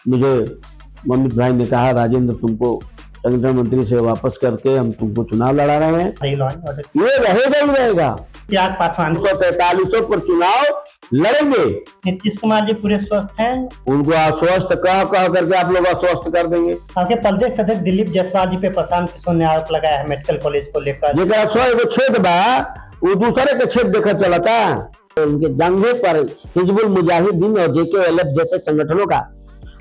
मुझे अमित भाई ने कहा, राजेंद्र तुमको संगठन मंत्री से वापस करके हम तुमको चुनाव लड़ा रहे हैं। ये रहेगा ही रहेगा। प्रयाग पासवान 143 पर चुनाव लड़ेंगे। नीतीश कुमार जी पूरे स्वस्थ हैं। उनको अस्वस्थ कह करके आप लोग अस्वस्थ कर देंगे। आपके प्रदेश अध्यक्ष दिलीप जायसवाल जी पे प्रशांत किशोर ने आरोप लगाया है मेडिकल कॉलेज को लेकर। जेकरा 100 छेद बा वो दूसरे के छेद देखकर चलता। उनके जंगे पर हिजबुल मुजाहिदीन और JKLF जैसे संगठनों का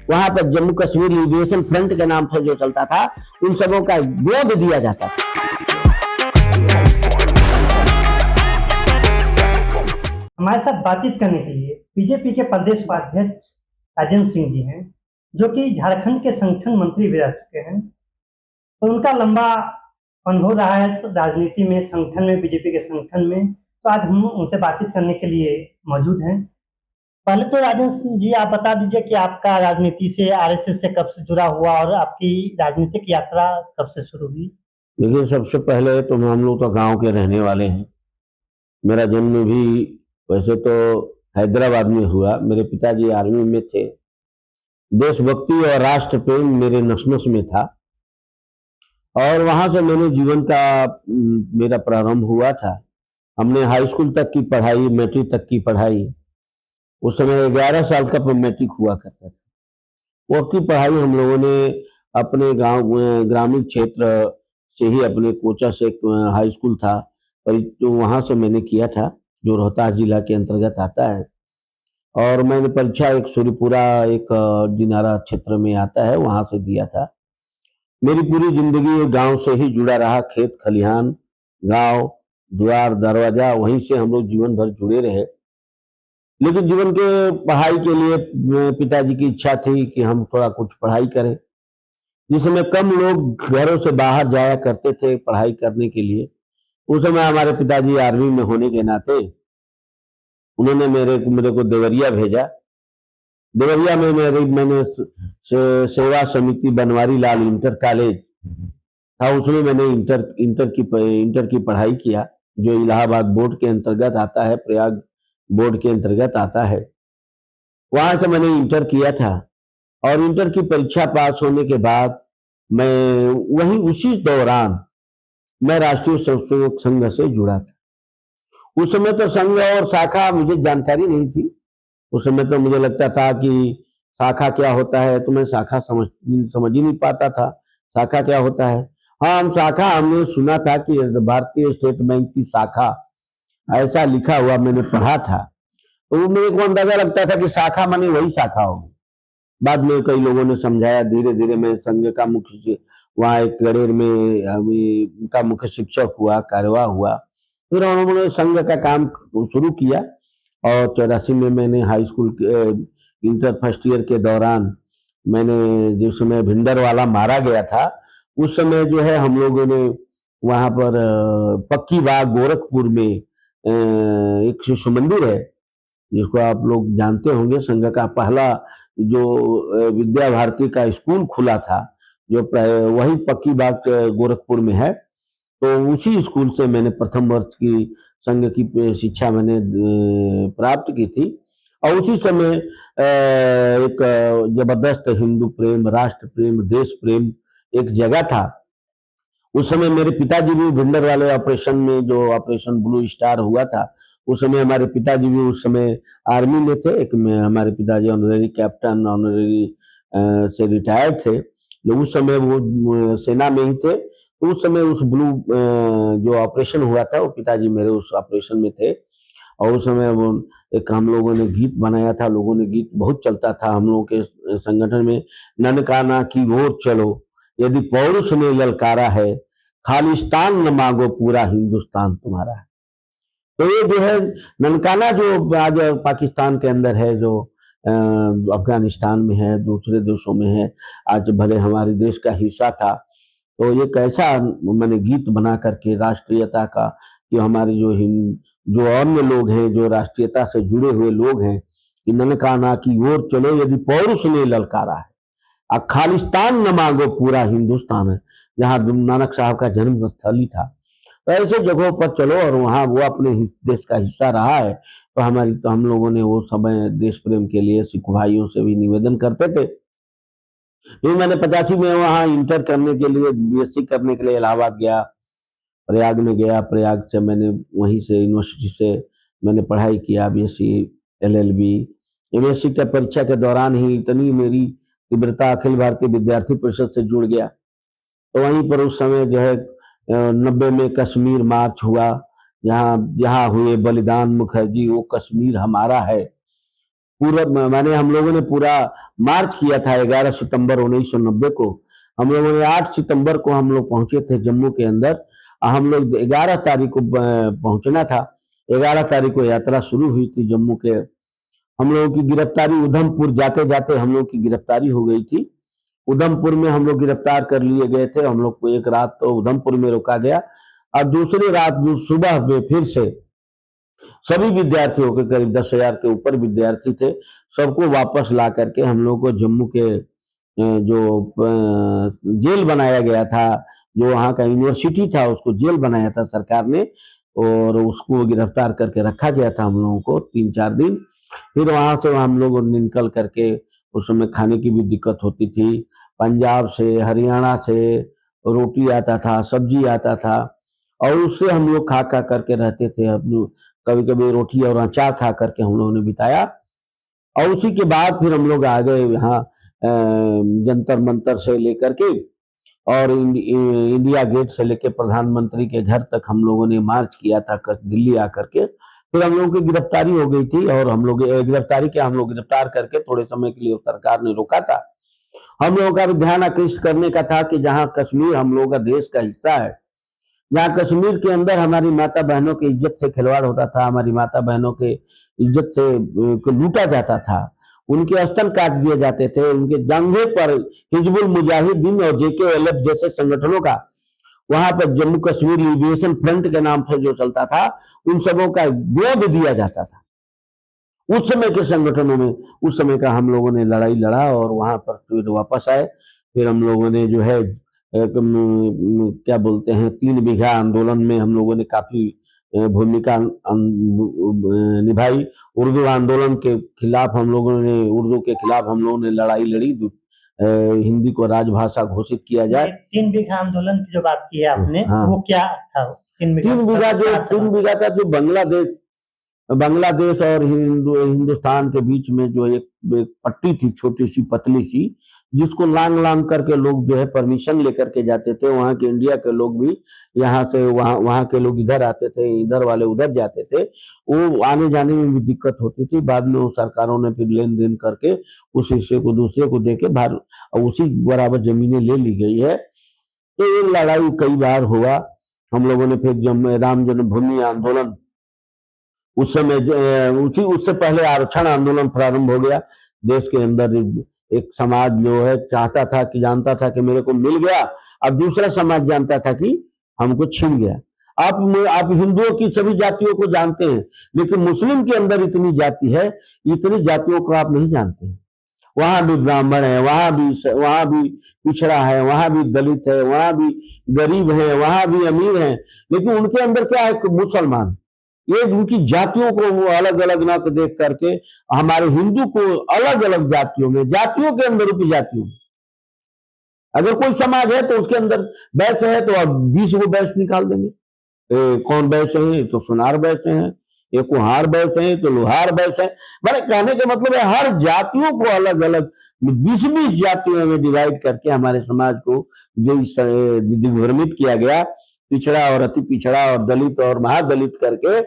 वहां पर जम्मू कश्मीर लिबरेशन फ्रंट के नाम से जो चलता था, उन सबों का विरोध दिया जाता था। हमारे साथ बातचीत करने के लिए बीजेपी के प्रदेश उपाध्यक्ष राजेंद्र सिंह जी हैं, जो कि झारखंड के संगठन मंत्री भी रह चुके हैं। तो उनका लंबा अनुभव रहा है राजनीति में, संगठन में, बीजेपी के संगठन में। तो आज हम उनसे बातचीत करने के लिए मौजूद हैं। पहले तो राजेंद्र जी आप बता दीजिए कि आपका राजनीति से, RSS से कब से जुड़ा हुआ और आपकी राजनीतिक यात्रा कब से शुरू हुई? देखिए, सबसे पहले तो हम लोग तो गांव के रहने वाले हैं। मेरा जन्म भी वैसे तो हैदराबाद में हुआ। मेरे पिताजी आर्मी में थे। देशभक्ति और राष्ट्र प्रेम मेरे नस-नस में था और वहां से मैंने जीवन का मेरा प्रारंभ हुआ था। हमने हाई स्कूल तक की पढ़ाई, मैट्रिक तक की पढ़ाई, उस समय 11 साल का मैट्रिक हुआ करता था। वो की पढ़ाई हम लोगों ने अपने गांव ग्रामीण क्षेत्र से ही, अपने कोचा से एक हाई स्कूल था और तो वहां से मैंने किया था, जो रोहतास जिला के अंतर्गत आता है। और मैंने परीक्षा एक सूर्यपुरा, एक दिनारा क्षेत्र में आता है, वहां से दिया था। मेरी पूरी जिंदगी गांव से ही जुड़ा रहा। खेत खलिहान, गांव, द्वार दरवाजा, वहीं से हम लोग जीवन भर जुड़े रहे। लेकिन जीवन के पढ़ाई के लिए पिताजी की इच्छा थी कि हम थोड़ा कुछ पढ़ाई करें। जिस समय कम लोग घरों से बाहर जाया करते थे पढ़ाई करने के लिए, उस समय हमारे पिताजी आर्मी में होने के नाते उन्होंने मेरे को देवरिया भेजा। देवरिया में मैंने सेवा समिति बनवारी लाल इंटर कॉलेज था, उसमें मैंने इंटर की पढ़ाई किया, जो इलाहाबाद बोर्ड के अंतर्गत आता है, प्रयाग बोर्ड के अंतर्गत आता है। वहां से मैंने इंटर किया था और इंटर की परीक्षा पास होने के बाद मैं वही उसी दौरान मैं राष्ट्रीय स्वयंसेवक संघ से जुड़ा था। उस समय तो संघ और शाखा मुझे जानकारी नहीं थी। उस समय तो मुझे लगता था कि शाखा क्या होता है, तो मैं शाखा समझ ही नहीं पाता था शाखा क्या होता है। हाँ, हमने सुना था कि भारतीय स्टेट बैंक की शाखा, ऐसा लिखा हुआ मैंने पढ़ा था। तो मेरे को अंदाजा लगता था कि शाखा माने वही शाखा होगी। बाद में कई लोगों ने समझाया, धीरे धीरे मैं संघ का मुख्य, वहाँ एक गडेर में का मुख्य शिक्षक हुआ, कार्यवाह हुआ। फिर उन्होंने संघ का काम शुरू किया और 84 में मैंने high school inter first year के दौरान, मैंने जिस समय भिंडरवाला मारा गया था, उस समय जो है हम लोगों ने वहाँ पर पक्की बाग गोरखपुर में एक शिशु मंदिर है, जिसको आप लोग जानते होंगे। संघ का पहला जो विद्या भारती का स्कूल खुला था, जो वही पक्की बाग गोरखपुर में है। तो उसी स्कूल से मैंने प्रथम वर्ष की संघ की शिक्षा मैंने प्राप्त की थी। और उसी समय एक जबरदस्त हिंदू प्रेम, राष्ट्र प्रेम, देश प्रेम एक जगह था। उस समय मेरे पिताजी भी भिंडर वाले ऑपरेशन में, जो ऑपरेशन ब्लू स्टार हुआ था, उस समय हमारे पिताजी भी उस समय आर्मी में थे। एक में हमारे पिताजी ऑनरेरी कैप्टन, ऑनरेरी से रिटायर्ड थे, तो उस समय वो सेना में ही थे। तो उस समय उस ब्लू जो ऑपरेशन हुआ था, वो पिताजी मेरे उस ऑपरेशन में थे। और उस समय वो एक हम लोगों ने गीत बनाया था, लोगों ने गीत बहुत चलता था हम लोगों के संगठन में, ननकाना की ओर चलो यदि पौरुष ने ललकारा है, खालिस्तान न मांगो पूरा हिंदुस्तान तुम्हारा है। तो ये जो है ननकाना, जो आज पाकिस्तान के अंदर है, जो अफगानिस्तान में है, दूसरे देशों में है, आज भले हमारे देश का हिस्सा था। तो ये कैसा मैंने गीत बना करके राष्ट्रीयता का, कि हमारे जो अन्य लोग हैं, जो राष्ट्रीयता से जुड़े हुए लोग हैं, कि ननकाना की ओर चलो यदि पौरुष ने ललकारा है, खालिस्तान न मांगो पूरा हिंदुस्तान है, जहाँ नानक साहब का जन्म स्थल ही था। तो ऐसे जगहों पर चलो, और वहाँ वो अपने देश का हिस्सा रहा है। तो हम लोगों ने वो समय देश प्रेम के लिए सिख भाइयों से भी निवेदन करते थे फिर मैंने 85 में वहाँ इंटर करने के लिए, बीएससी करने के लिए इलाहाबाद गया, प्रयाग में गया। प्रयाग से मैंने वहीं से यूनिवर्सिटी से मैंने पढ़ाई किया, बीएससी, एलएलबी। यूनिवर्सिटी की परीक्षा के दौरान ही इतनी मेरी तीव्रता अखिल भारतीय विद्यार्थी परिषद से जुड़ गया। तो वहीं पर उस समय जो है 90 में कश्मीर मार्च हुआ, जहाँ हुए बलिदान मुखर्जी, वो कश्मीर हमारा है। पूरा माने हम लोगों ने पूरा मार्च किया था 11 सितंबर 1990 को। हम लोगों ने 8 सितंबर को हम लोग पहुंचे थे जम्मू के अंदर। हम लोग 11 तारीख को पहुंचना था। 11 तारीख को यात्रा शुरू हुई थी जम्मू के। हम लोगों की गिरफ्तारी उधमपुर जाते जाते हम लोग की गिरफ्तारी हो गई थी। उधमपुर में हम लोग गिरफ्तार कर लिए गए थे। हम लोग को एक रात तो उधमपुर में रोका गया और दूसरी रात सुबह में फिर से सभी विद्यार्थियों के, करीब 10,000 के ऊपर विद्यार्थी थे, सबको वापस ला करके हम लोग को जम्मू के जो जेल बनाया गया था, जो वहाँ का यूनिवर्सिटी था उसको जेल बनाया था सरकार ने, और उसको गिरफ्तार करके रखा गया था हम लोगों को 3-4 दिन। फिर वहां से हम लोग निकल करके, उस समय खाने की भी दिक्कत होती थी, पंजाब से, हरियाणा से रोटी आता था, सब्जी आता था, और उससे हम लोग खा खा करके रहते थे। कभी कभी रोटी और अचार खा करके हम लोगों ने बिताया। और उसी के बाद फिर हम लोग आ गए यहाँ जंतर मंतर से लेकर के, और इंडिया गेट से लेकर प्रधानमंत्री के घर तक हम लोगों ने मार्च किया था दिल्ली आकर के। फिर हम लोगों की गिरफ्तारी हो गई थी, और हम लोग गिरफ्तारी के, हम लोग गिरफ्तार करके थोड़े समय के लिए सरकार ने रोका था। हम लोगों का भी ध्यान आकृष्ट करने का था कि जहाँ कश्मीर हम लोगों का देश का हिस्सा है, जहाँ कश्मीर के अंदर हमारी माता बहनों की इज्जत से खिलवाड़ होता था, हमारी माता बहनों के इज्जत से को लूटा जाता था, उनके स्तन काट दिए जाते थे, उनके जंगे पर हिजबुल मुजाहिदीन और जेकेएलएफ जैसे संगठनों का, वहां पर जम्मू कश्मीर लिबरेशन फ्रंट के नाम से जो चलता था, उन सबों का गोद दिया जाता था। उस समय के संगठनों में, उस समय का हम लोगों ने लड़ाई लड़ा और वहां पर फिर वापस आए। फिर हम लोगों ने जो है क्या बोलते हैं, 3 बीघा आंदोलन में हम लोगों ने काफी भूमिका निभाई। उर्दू आंदोलन के खिलाफ हम लोगों ने, उर्दू के खिलाफ हम लोगों ने लड़ाई लड़ी, हिंदी को राजभाषा घोषित किया जाए। 3 बीघा आंदोलन की जो बात की है आपने, हाँ। वो क्या था? 3 तीन बीघा था जो बांग्लादेश और हिंदुस्तान के बीच में जो एक पट्टी थी, छोटी सी पतली सी, जिसको लांग लांग करके लोग जो है परमिशन लेकर के जाते थे। वहां के इंडिया के लोग भी यहाँ से वहां के लोग इधर आते थे, इधर वाले उधर जाते थे। वो आने जाने में भी दिक्कत होती थी। बाद में वो सरकारों ने फिर लेन देन करके उस हिस्से को दूसरे को देके उसी बराबर जमीनें ले ली गई है। तो ये लड़ाई कई बार हुआ। हम लोगों ने फिर जब राम जन्मभूमि आंदोलन, उस समय उससे पहले आरक्षण आंदोलन प्रारंभ हो गया। देश के अंदर एक समाज जो है चाहता था कि, जानता था कि मेरे को मिल गया, और दूसरा समाज जानता था कि हमको छीन गया। आप हिंदुओं की सभी जातियों को जानते हैं, लेकिन मुस्लिम के अंदर इतनी जाति है, इतनी जातियों को आप नहीं जानते हैं। वहां भी ब्राह्मण है, वहां भी पिछड़ा है, वहां भी दलित है, वहां भी गरीब है, वहां भी अमीर है, लेकिन उनके अंदर क्या है, मुसलमान। ये उनकी जातियों को वो अलग अलग न देख करके हमारे हिंदू को अलग अलग जातियों के अंदर उपजातियों में, अगर कोई समाज है तो उसके अंदर वैश्य है तो अब 20 वो वैश्य निकाल देंगे। कौन वैश्य है, तो सुनार वैश्य है, ये कुहार वैश्य है, तो लोहार वैश्य है। मैंने कहने का मतलब है हर जातियों को अलग अलग 20-20 जातियों में डिवाइड करके हमारे समाज को जो दिग्भ्रमित किया गया, पिछड़ा और अति पिछड़ा और दलित और महादलित करके,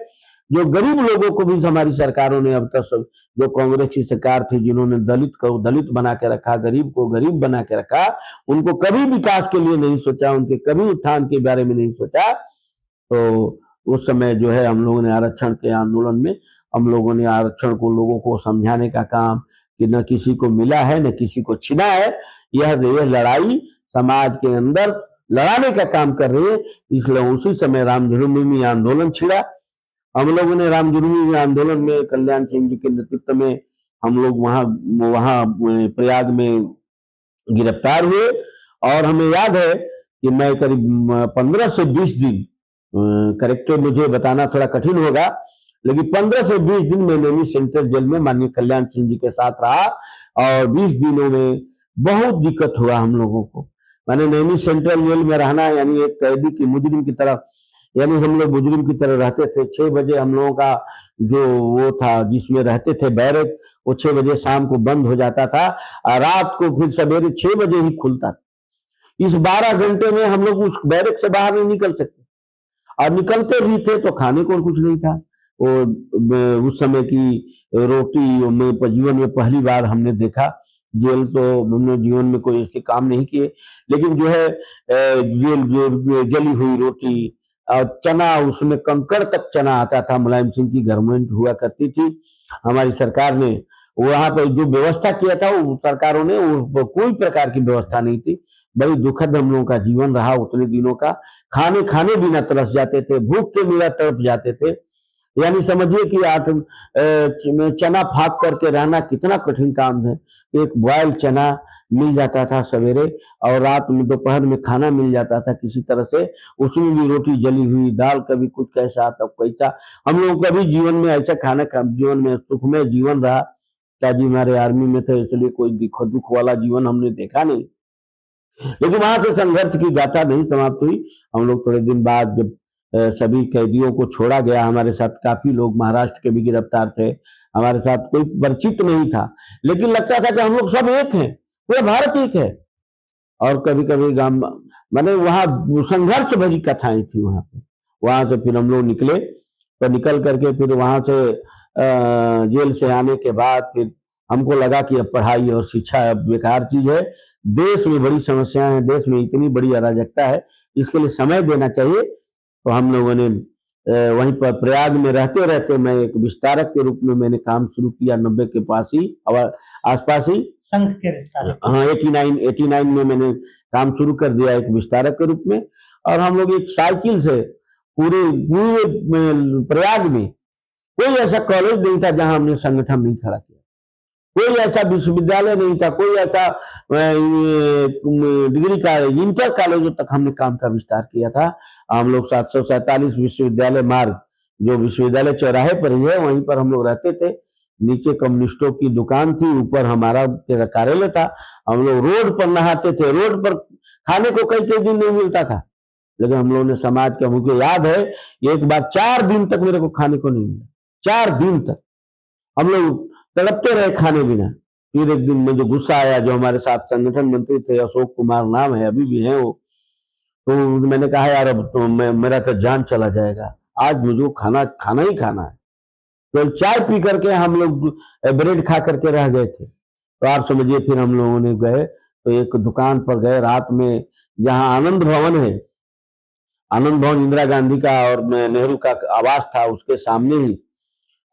जो गरीब लोगों को भी हमारी सरकारों ने अब तक सब, जो कांग्रेस की सरकार थी जिन्होंने दलित को दलित बना के रखा, गरीब को गरीब बना के रखा, उनको कभी विकास के लिए नहीं सोचा, उनके कभी उत्थान के बारे में नहीं सोचा। तो उस समय जो है हम लोगों ने आरक्षण के आंदोलन में, हम लोगों ने आरक्षण को लोगों को समझाने का काम, कि न किसी को मिला है न किसी को छिना है, यह लड़ाई समाज के अंदर लड़ाने का काम कर रही है। इसलिए उसी समय राम जन्मभूमि आंदोलन छिड़ा। हम लोगों ने राम जन्मभूमि आंदोलन में कल्याण सिंह जी के नेतृत्व में हम लोग वहां प्रयाग में गिरफ्तार हुए, और हमें याद है कि मैं करीब 15 से 20 दिन, करेक्टर मुझे बताना थोड़ा कठिन होगा, लेकिन 15 से 20 दिन मैं नैनी सेंट्रल जेल में माननीय कल्याण सिंह जी के साथ रहा, और 20 दिनों में बहुत दिक्कत हुआ हम लोगों को। मैंने नैनी सेंट्रल जेल में रहना, यानी एक कैदी की मुजरिम की तरह, यानी हम लोग मुजरिम की तरह रहते थे। 6 बजे हम लोगों का जो वो था जिसमें रहते थे बैरक, वो 6 बजे शाम को बंद हो जाता था और रात को फिर सवेरे 6 बजे ही खुलता था। इस 12 घंटे में हम लोग उस बैरक से बाहर नहीं निकल सकते, और निकलते भी थे तो खाने को कुछ नहीं था। वो उस समय की रोटी में जीवन में पहली बार हमने देखा। जेल तो हमने जीवन में कोई ऐसे काम नहीं किए, लेकिन जो है जेल जो जली हुई रोटी और चना, उसमें कंकड़ तक चना आता था। मुलायम सिंह की गवर्नमेंट हुआ करती थी, हमारी सरकार ने वहां पर जो व्यवस्था किया था, वो सरकारों ने वो कोई प्रकार की व्यवस्था नहीं थी। बड़ी दुखद हम लोगों का जीवन रहा उतने दिनों का। खाने खाने बिना तरस जाते थे, भूख के बिना तड़प जाते थे। यानी समझिए कि चना फाक करके रहना कितना कठिन काम है। एक बॉयल चना मिल जाता था सवेरे, और रात में दोपहर में खाना मिल जाता था किसी तरह से, उसमें भी रोटी जली हुई, दाल कभी कुछ कैसा तब कैसा। हम लोगों का भी जीवन में ऐसा खाना का जीवन में सुखमय जीवन रहा। पिताजी हमारे आर्मी में थे, इसलिए कोई दुख वाला जीवन हमने देखा नहीं। लेकिन वहां से संघर्ष की गाथा नहीं समाप्त हुई। हम लोग थोड़े दिन बाद जब सभी कैदियों को छोड़ा गया, हमारे साथ काफी लोग महाराष्ट्र के भी गिरफ्तार थे, हमारे साथ कोई परिचित नहीं था, लेकिन लगता था कि हम लोग सब एक हैं, पूरा भारत एक है। और कभी कभी गांव मैंने वहां संघर्ष भरी कथाएं थी वहां पे। वहां से फिर हम लोग निकले, तो निकल करके फिर वहां से जेल से आने के बाद फिर हमको लगा कि अब पढ़ाई और शिक्षा अब बेकार चीज है। देश में बड़ी समस्याएं हैं, देश में इतनी बड़ी अराजकता है, इसके लिए समय देना चाहिए। तो हम लोगों ने वहीं पर प्रयाग में रहते रहते मैं एक विस्तारक के रूप में मैंने काम शुरू किया, 90 के पास ही और आसपास ही। संघ के विस्तारक, हाँ, 89 में मैंने काम शुरू कर दिया एक विस्तारक के रूप में। और हम लोग एक साइकिल से पूरे पूरे प्रयाग में कोई ऐसा कॉलेज नहीं था जहां हमने संगठन नहीं खड़ा किया, कोई ऐसा विश्वविद्यालय नहीं था, कोई ऐसा डिग्री कॉलेज, इंटर कॉलेजों तक हमने काम का विस्तार किया था। हम लोग 747 विश्वविद्यालय मार्ग, जो विश्वविद्यालय चौराहे पर ही है, वहीं पर हम लोग रहते थे। नीचे कम्युनिस्टों की दुकान थी, ऊपर हमारा कार्यालय था। हम लोग रोड पर नहाते थे, रोड पर खाने को कई कई दिन नहीं मिलता था, लेकिन हम लोगों ने समाज का, मुझे याद है एक बार 4 दिन तक मेरे को खाने को नहीं मिला, 4 दिन तक हम लोग तड़पते रहे खाने बिना। फिर एक दिन मुझे गुस्सा आया, जो हमारे साथ संगठन मंत्री थे, अशोक कुमार नाम है, अभी भी हैं वो, तो मैंने कहा यार अब तो मेरा तो जान चला जाएगा, आज मुझे खाना खाना ही खाना है। तो चाय पी करके हम लोग ब्रेड खा करके रह गए थे। तो आप समझिए, फिर हम लोगों ने गए तो एक दुकान पर गए रात में, जहां आनंद भवन है, आनंद भवन इंदिरा गांधी का और नेहरू का आवास था, उसके सामने ही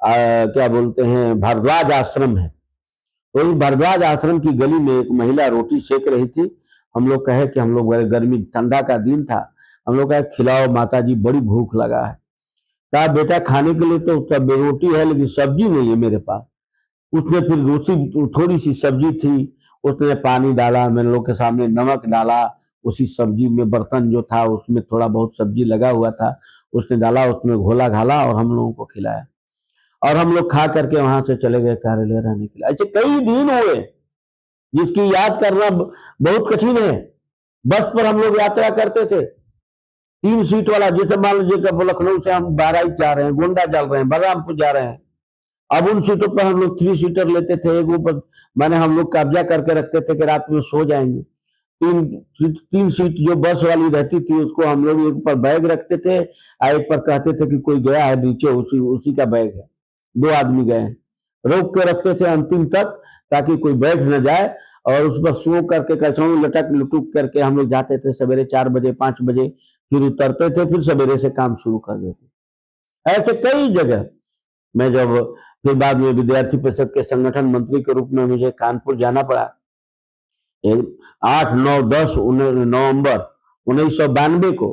क्या बोलते हैं, भारद्वाज आश्रम है। तो इस भारद्वाज आश्रम की गली में एक महिला रोटी सेक रही थी। हम लोग कहे कि हम लोग गर्मी ठंडा का दिन था, हम लोग कहे खिलाओ माता जी, बड़ी भूख लगा है। कहा बेटा खाने के लिए तो सब रोटी है, लेकिन सब्जी नहीं है मेरे पास। उसने फिर उसी थोड़ी सी सब्जी थी, उसने पानी डाला, मेरे लोग के सामने नमक डाला, उसी सब्जी में बर्तन जो था उसमें थोड़ा बहुत सब्जी लगा हुआ था, उसने डाला, उसमें घोला घाला और हम लोगों को खिलाया। और हम लोग खा करके वहां से चले गए कार्यालय रहने के लिए। ऐसे कई दिन हुए जिसकी याद करना बहुत कठिन है। बस पर हम लोग यात्रा करते थे, 3 सीट वाला, जैसे मान लीजिए कि लखनऊ से हम बहराइच जा रहे हैं, गोंडा चल रहे हैं, बलरामपुर जा रहे हैं, अब उन सीटों पर हम लोग 3 सीटर लेते थे। एक ऊपर माने हम लोग कब्जा करके रखते थे कि रात में सो जाएंगे। तीन सीट जो बस वाली रहती थी, उसको हम लोग एक पर बैग रखते थे, और एक पर कहते थे कि कोई गया है नीचे, उसी का बैग है, 2 आदमी गए हैं, रोक के रखते थे अंतिम तक, ताकि कोई बैठ न जाए। और उस पर सो करके कैसा लटक लुटुक करके हम लोग जाते थे, सवेरे 4 बजे 5 बजे फिर उतरते थे, फिर सवेरे से काम शुरू कर देते। ऐसे कई जगह मैं जब फिर बाद में विद्यार्थी परिषद के संगठन मंत्री के रूप में मुझे कानपुर जाना पड़ा। 8 9 10 नवंबर 1992 को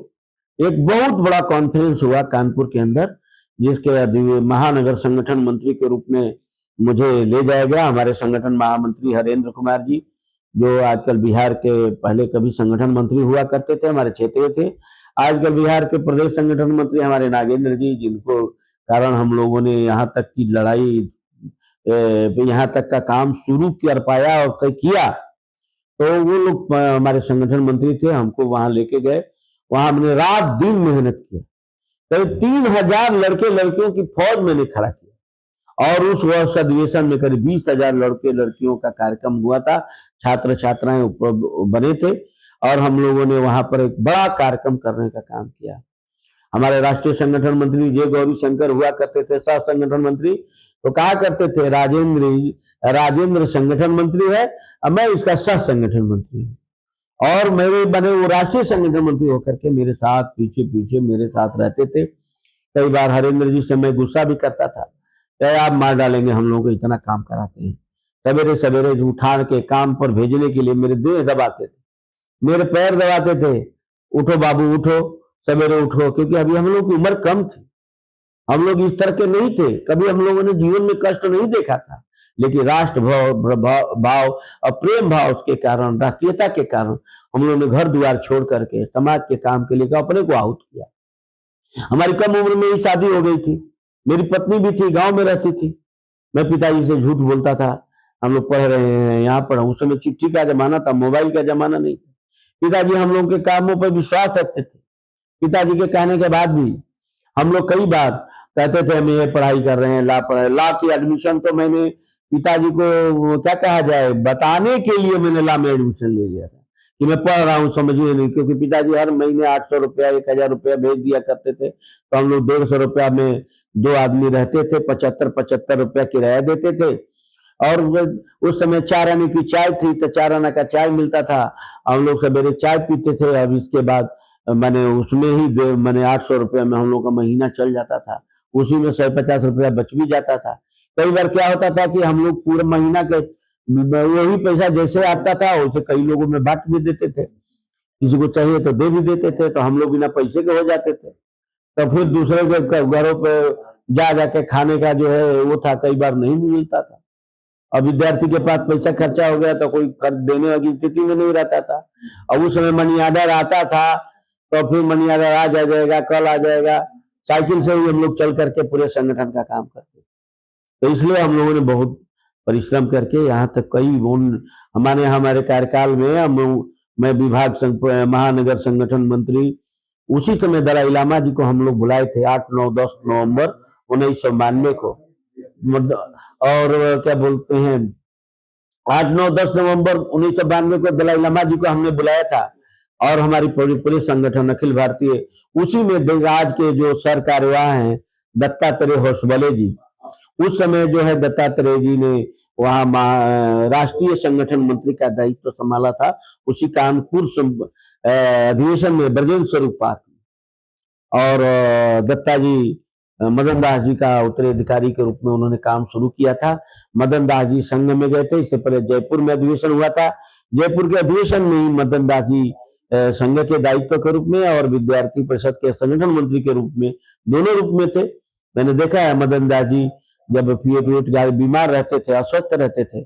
एक बहुत बड़ा कॉन्फ्रेंस हुआ कानपुर के अंदर, जिसके महानगर संगठन मंत्री के रूप में मुझे ले जाया गया। हमारे संगठन महामंत्री हरेंद्र कुमार जी, जो आजकल बिहार के पहले कभी संगठन मंत्री हुआ करते थे, हमारे क्षेत्रीय थे, आजकल बिहार के प्रदेश संगठन मंत्री हमारे नागेंद्र जी, जिनको कारण हम लोगों ने यहाँ तक की लड़ाई, यहाँ तक का काम शुरू कर पाया और किया। तो वो लोग हमारे संगठन मंत्री थे, हमको वहां लेके गए। वहां हमने रात दिन मेहनत किया, करीब 3000 लड़के लड़कियों की फौज मैंने खड़ा किया, और उस वर्ष अधिवेशन में करीब 20,000 लड़के लड़कियों का कार्यक्रम हुआ था। छात्र छात्राएं बने थे, और हम लोगों ने वहां पर एक बड़ा कार्यक्रम करने का काम किया। हमारे राष्ट्रीय संगठन मंत्री जे गौरी शंकर हुआ करते थे सह संगठन मंत्री, तो कहा करते थे राजेंद्र संगठन मंत्री है, अब मैं इसका सह संगठन मंत्री हूँ। और मेरे बने वो राष्ट्रीय संगठन मंत्री होकर के मेरे साथ पीछे पीछे मेरे साथ रहते थे। कई बार हरेंद्र जी से मैं गुस्सा भी करता था, क्या आप मार डालेंगे, हम लोगों को इतना काम कराते हैं। सवेरे सवेरे उठा के काम पर भेजने के लिए मेरे देह दबाते थे, मेरे पैर दबाते थे, उठो बाबू उठो, सवेरे उठो, क्योंकि अभी हम लोग की उम्र कम थी, हम लोग इस तरह के नहीं थे, कभी हम लोगों ने जीवन में कष्ट नहीं देखा था। लेकिन राष्ट्र भाव और प्रेम भाव के कारण, राष्ट्रीयता के कारण हम लोगों ने घर द्वार छोड़ करके समाज के काम के लिए अपने को आहूत किया। हमारी कम उम्र में ही शादी हो गई थी, मेरी पत्नी भी थी, गांव में रहती थी। मैं पिताजी से झूठ बोलता था, हम लोग पढ़ रहे हैं, यहाँ पढ़ा। उस समय चिट्ठी का जमाना था, मोबाइल का जमाना नहीं था। पिताजी हम लोग के कामों पर विश्वास रखते थे। पिताजी के कहने के बाद भी हम लोग कई बार कहते थे हम ये पढ़ाई कर रहे हैं, ला की एडमिशन तो मैंने पिताजी को क्या कहा जाए, बताने के लिए मैंने ला में एडमिशन ले लिया था कि मैं पढ़ रहा हूँ, समझिए नहीं। क्योंकि पिताजी हर महीने 800 रुपया 1000 रुपया भेज दिया करते थे, तो हम लोग 150 रुपया में 2 आदमी रहते थे, 75 रुपया किराया देते थे। और उस समय 4 आने की चाय थी, तो 4 आना का चाय मिलता था, हम लोग सवेरे चाय पीते थे। अब इसके बाद मैंने उसमें ही मैंने 800 रुपया में हम लोग का महीना चल जाता था, उसी में 150 रुपया बच भी जाता था। कई बार क्या होता था कि हम लोग पूरा महीना के वही पैसा जैसे आता था वैसे कई लोगों में बांट भी देते थे, किसी को चाहिए तो दे भी देते थे, तो हम लोग बिना पैसे के हो जाते थे। तो फिर दूसरे के घरों पे जा जाके खाने का जो है वो था, कई बार नहीं मिलता था। अब विद्यार्थी के पास पैसा खर्चा हो गया तो कोई कर देने की स्थिति में नहीं रहता था। अब उस समय मनी ऑर्डर आता था, तो फिर मनी ऑर्डर आज आ जाएगा, कल आ जाएगा, साइकिल से ही हम लोग चल करके पूरे संगठन का काम करते। तो इसलिए हम लोगों ने बहुत परिश्रम करके यहाँ तक हमारे कार्यकाल में मैं विभाग महानगर संगठन मंत्री, उसी समय दलाई लामा जी को हम लोग बुलाए थे 8, 9, 10 नवंबर 1992 को। और क्या बोलते हैं 8, 9, 10 नवंबर 1992 को दलाई लामा जी को हमने बुलाया था, और हमारी पूरे संगठन अखिल भारतीय, उसी में आज के जो सर कार्यवाह हैं दत्तात्रेय होसबले जी, उस समय जो है दत्तात्रेय जी ने वहां राष्ट्रीय संगठन मंत्री का दायित्व संभाला था। उसी कानपुर अधिवेशन में ब्रजेंद्र स्वरूप पार्क में, और दत्ता जी मदन दास जी का उत्तराधिकारी के रूप में उन्होंने काम शुरू किया था। मदन दास जी संघ में गए थे, इससे पहले जयपुर में अधिवेशन हुआ था। जयपुर के अधिवेशन में ही मदन दास जी संघ के दायित्व के रूप में और विद्यार्थी परिषद के संगठन मंत्री के रूप में, दोनों रूप में थे। मैंने देखा है मदन दास जी जब फिएट गाड़ी बीमार रहते थे, अस्वस्थ रहते थे,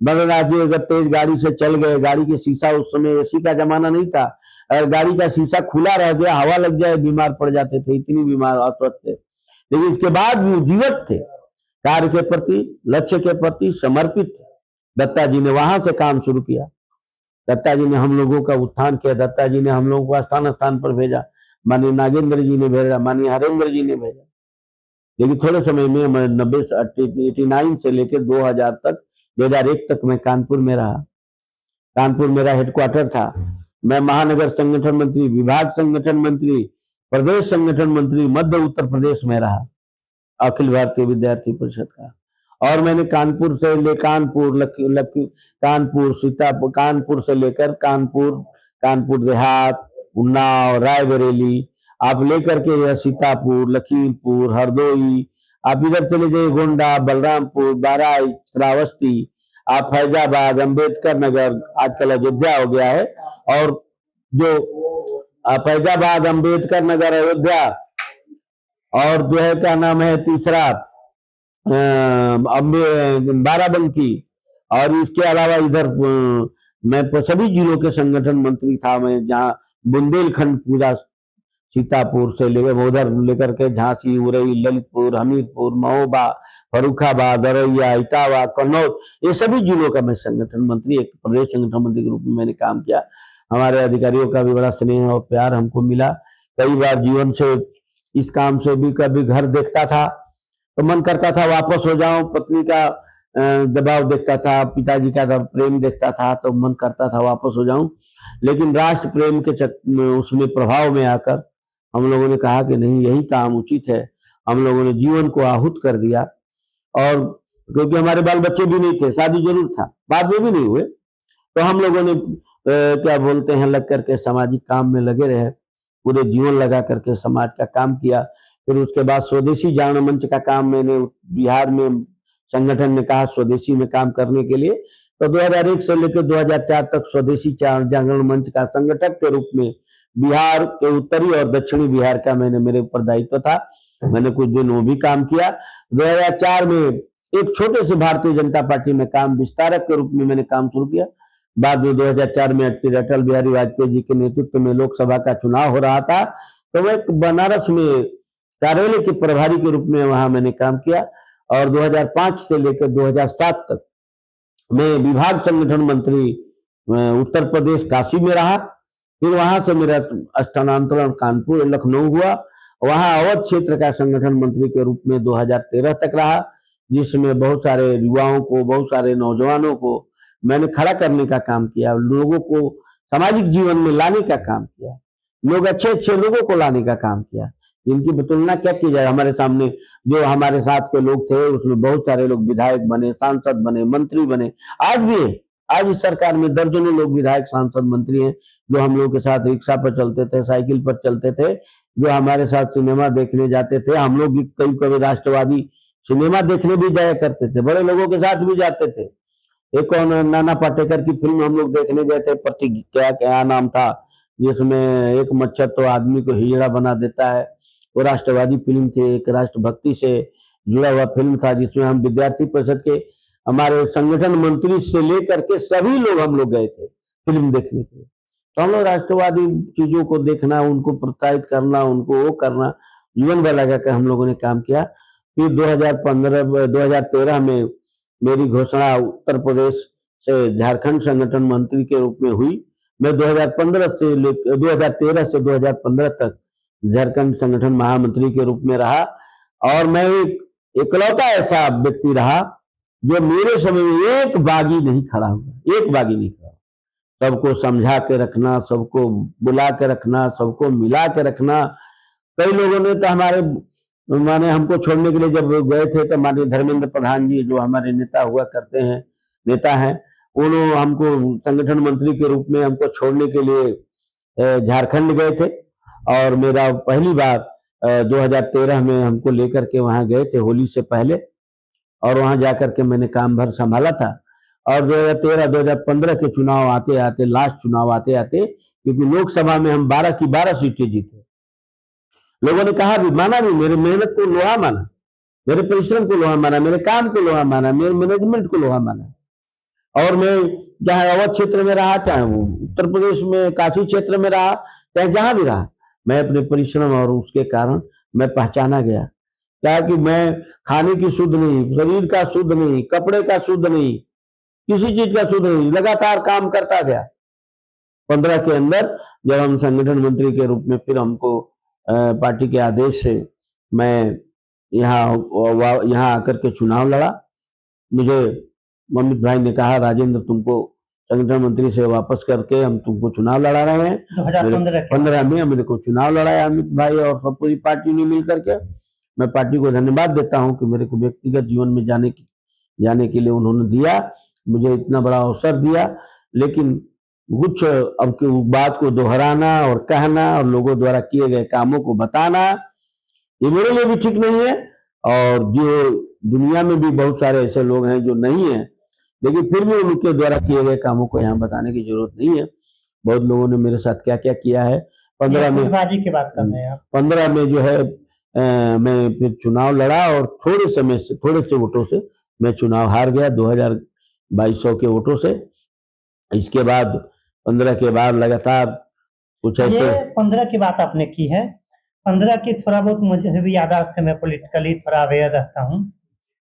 मदन दास जी अगर तेज गाड़ी से चल गए, गाड़ी के शीशा, उस समय एसी का जमाना नहीं था, अगर गाड़ी का शीशा खुला रह गया, हवा लग जाए, बीमार पड़ जाते थे, इतनी बीमार अस्वस्थ थे। लेकिन इसके बाद भी जीवत थे, कार्य के प्रति, लक्ष्य के प्रति समर्पित थे। दत्ता जी ने वहां से काम शुरू किया, दत्ता जी ने हम लोगों का उत्थान किया, दत्ता जी ने हम लोगों को स्थान स्थान पर भेजा, माननीय नागेंद्र जी ने भेजा, माननीय हरेंद्र जी ने भेजा। लेकिन थोड़े समय में मैं 89 से लेकर 2000 तक 2001 तक मैं कानपुर में रहा। कानपुर मेरा हेडक्वार्टर था। मैं महानगर संगठन मंत्री, विभाग संगठन मंत्री, प्रदेश संगठन मंत्री मध्य उत्तर प्रदेश में रहा, अखिल भारतीय विद्यार्थी परिषद का। और मैंने कानपुर से कानपुर से लेकर कानपुर देहात, उन्नाव, रायबरेली, आप लेकर के सीतापुर, लखीमपुर, हरदोई, आप इधर चले जाइए गोंडा, बलरामपुर, बाराई, श्रावस्ती, आप फैजाबाद, अंबेडकर नगर, आजकल अयोध्या हो गया है, और जो फैजाबाद, अंबेडकर नगर, अयोध्या, और जो है क्या नाम है तीसरा बाराबंकी, और इसके अलावा इधर मैं सभी जिलों के संगठन मंत्री था। मैं जहाँ बुंदेलखंड पूरा सीतापुर से लेकर उधर लेकर के झांसी, उरई, ललितपुर, हमीरपुर, महोबा, फर्रुखाबाद, औरैया, इटावा, कन्नौज, ये सभी जिलों का मैं संगठन मंत्री, एक प्रदेश संगठन मंत्री के रूप में मैंने काम किया। हमारे अधिकारियों का भी बड़ा स्नेह और प्यार हमको मिला। कई बार जीवन से इस काम से भी कभी घर देखता था तो मन करता था वापस हो जाऊं, पत्नी का दबाव देखता था, पिताजी का प्रेम देखता था तो मन करता था वापस हो जाऊं, लेकिन राष्ट्र प्रेम के उसमें प्रभाव में आकर हम लोगों ने कहा कि नहीं, यही काम उचित है। हम लोगों ने जीवन को आहूत कर दिया। और क्योंकि हमारे बाल बच्चे भी नहीं थे, शादी जरूर था, बाद में भी नहीं हुए, तो हम लोगों ने क्या बोलते हैं, लग करके सामाजिक काम में लगे रहे, पूरे जीवन लगा करके समाज का काम किया। फिर उसके बाद स्वदेशी जागरण मंच का काम मैंने बिहार में संगठन ने कहा स्वदेशी में काम करने के लिए, तो 2001 से लेकर 2004 तक स्वदेशी जागरण मंच का संगठक के रूप में बिहार के उत्तरी और दक्षिणी बिहार का मेरे ऊपर दायित्व था। मैंने कुछ दिन वो भी काम किया। 2004 में एक छोटे से भारतीय जनता पार्टी में काम विस्तारक के रूप में मैंने काम शुरू किया। बाद में 2004 में अटल बिहारी वाजपेयी जी के नेतृत्व में लोकसभा का चुनाव हो रहा था, तो मैं बनारस में कार्यालय के प्रभारी के रूप में वहां मैंने काम किया। और 2005 से लेकर 2007 तक मैं विभाग संगठन मंत्री उत्तर प्रदेश काशी में रहा। फिर वहां से मेरा स्थानांतरण कानपुर लखनऊ हुआ, वहां अवध क्षेत्र का संगठन मंत्री के रूप में 2013 तक रहा, जिसमें बहुत सारे युवाओं को, बहुत सारे नौजवानों को मैंने खड़ा करने का काम किया, लोगों को सामाजिक जीवन में लाने का काम किया, लोग अच्छे अच्छे लोगों को लाने का काम किया, जिनकी तुलना क्या की जाए। हमारे सामने जो हमारे साथ के लोग थे उसमें बहुत सारे लोग विधायक बने, सांसद बने, मंत्री बने, आज भी है। आज इस सरकार में दर्जनों लोग विधायक, सांसद, मंत्री हैं, जो हम लोग के साथ रिक्शा पर चलते थे, साइकिल पर चलते थे, जो हमारे साथ सिनेमा देखने जाते थे। हम लोग भी कई कभी राष्ट्रवादी सिनेमा देखने भी जाया करते थे, बड़े लोगों के साथ भी जाते थे। एक और नाना पाटेकर की फिल्म हम लोग देखने गए थे, क्या क्या नाम था, जिसमें एक मच्छर तो आदमी को हिजड़ा बना देता है, वो राष्ट्रवादी फिल्म थी, एक राष्ट्रभक्ति से जुड़ा हुआ फिल्म था, जिसमें हम विद्यार्थी परिषद के हमारे संगठन मंत्री से लेकर के सभी लोग हम लोग गए थे फिल्म देखने के लिए। तो हम लोग राष्ट्रवादी चीजों को देखना, उनको प्रोत्साहित करना, उनको वो करना, जीवन भर लगाकर हम लोगों ने काम किया। फिर 2013 में मेरी घोषणा उत्तर प्रदेश से झारखंड संगठन मंत्री के रूप में हुई। मैं 2013 से 2015 तक झारखंड संगठन महामंत्री के रूप में रहा, और मैं एक इकलौता ऐसा व्यक्ति रहा जो मेरे समय में एक बागी नहीं खड़ा हुआ, एक बागी नहीं खड़ा। सबको समझा के रखना, सबको बुला के रखना, सबको मिला के रखना। कई लोगों ने तो माने हमको छोड़ने के लिए जब गए थे तो माननीय धर्मेंद्र प्रधान जी, जो हमारे नेता हुआ करते हैं, नेता हैं, उन्होंने हमको संगठन मंत्री के रूप में हमको छोड़ने के लिए झारखंड गए थे। और मेरा पहली बार 2013 में हमको लेकर के वहां गए थे होली से पहले, और वहां जाकर के मैंने काम भर संभाला था। और 2013-2015 के चुनाव आते आते, लास्ट चुनाव आते आते, क्योंकि लोकसभा में हम 12 की 12 सीटें जीते, लोगों ने कहा भी, माना भी, मेरे मेहनत को लोहा माना, मेरे परिश्रम को लोहा माना, मेरे काम को लोहा माना, मेरे मैनेजमेंट को लोहा माना। और मैं चाहे अवध क्षेत्र में रहा, चाहे उत्तर प्रदेश में काशी क्षेत्र में रहा, चाहे जहां भी रहा, मैं अपने परिश्रम और उसके कारण मैं पहचाना गया। क्या कि मैं खाने की शुद्ध नहीं, शरीर का शुद्ध नहीं, कपड़े का शुद्ध नहीं, किसी चीज का शुद्ध नहीं, लगातार काम करता गया। 15 के अंदर जब हम संगठन मंत्री के रूप में, फिर हमको पार्टी के आदेश से मैं यहाँ आकर के चुनाव लड़ा। मुझे अमित भाई ने कहा, राजेंद्र तुमको संगठन मंत्री से वापस करके हम तुमको चुनाव लड़ा रहे हैं। 2015 में मेरे को चुनाव लड़ाया अमित भाई और सब पूरी पार्टी ने मिल करके। मैं पार्टी को धन्यवाद देता हूं कि मेरे को व्यक्तिगत जीवन में जाने के लिए उन्होंने दिया, मुझे इतना बड़ा अवसर दिया। लेकिन कुछ अब की बात को दोहराना और कहना और लोगों द्वारा किए गए कामों को बताना, ये मेरे लिए भी ठीक नहीं है। और जो दुनिया में भी बहुत सारे ऐसे लोग हैं जो नहीं है, लेकिन फिर भी उनके द्वारा किए गए कामों को यहाँ बताने की जरूरत नहीं है। बहुत लोगों ने मेरे साथ क्या क्या किया है। 15 में की बात कर रहे हैं आप। 15 में जो है मैं फिर चुनाव लड़ा और थोड़े से वोटों से मैं चुनाव हार गया, 2200 के वोटों से। इसके बाद 15 के बाद लगातार कुछ ऐसे। 15 की बात आपने की है, 15 की थोड़ा बहुत मुझे भी याददाश्त है, मैं पॉलिटिकली थोड़ा अवेयर रहता हूँ।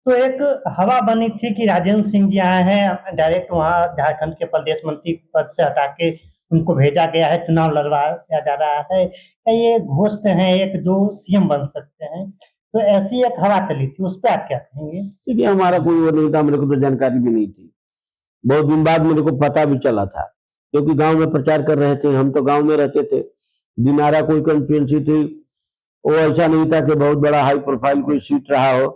तो एक हवा बनी थी कि राजेंद्र सिंह जी आए हैं, डायरेक्ट वहाँ झारखंड के प्रदेश मंत्री पद से हटा के उनको भेजा गया है, चुनाव लड़वाया जा रहा है, या ये घोस्ट हैं एक जो सीएम बन सकते हैं। तो ऐसी एक हवा चली थी, उस पे आप क्या कहेंगे? देखिए, हमारा कोई वो नहीं था, मेरे को तो जानकारी भी नहीं थी। बहुत दिन बाद मेरे को पता भी चला था, क्योंकि गांव में प्रचार कर रहे थे, हम तो गांव में रहते थे। दिनारा कोई कंस्टिट्यूंसी थी, वो ऐसा नहीं था कि बहुत बड़ा हाई प्रोफाइल कोई सीट रहा हो।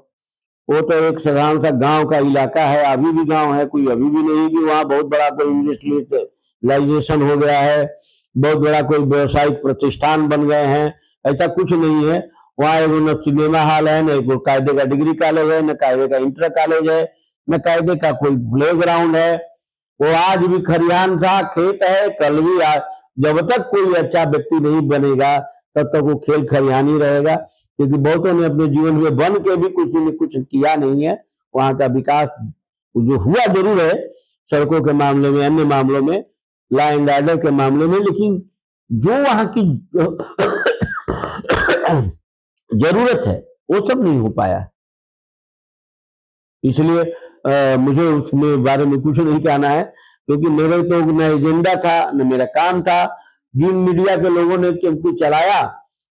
वो तो एक साधारण सा गांव का इलाका है, अभी भी गांव है, कोई अभी भी नहीं कि वहाँ बहुत बड़ा कोई इंडस्ट्रियलाइजेशन हो गया है, बहुत बड़ा कोई व्यवसायिक प्रतिष्ठान बन गए हैं, ऐसा कुछ नहीं है। वहाँ एगो न सिनेमा हॉल है, न एगो कायदे का डिग्री कॉलेज है, न कायदे का इंटर कॉलेज है, न कायदे का कोई प्ले ग्राउंड है। वो आज भी खरियान सा खेत है, कल भी जब तक कोई अच्छा व्यक्ति नहीं बनेगा तब तक वो खेल खरियान ही रहेगा, क्योंकि बहुतों ने अपने जीवन में बन के भी कुछ न कुछ किया नहीं है। वहां का विकास जो हुआ जरूर है, सड़कों के मामले में, अन्य मामलों में, लॉ एंड ऑर्डर के मामले में, लेकिन जो वहां की जरूरत है वो सब नहीं हो पाया। इसलिए मुझे उसमें बारे में कुछ नहीं कहना है, क्योंकि मेरे तो न एजेंडा था न मेरा काम था। जिन मीडिया के लोगों ने क्योंकि चलाया,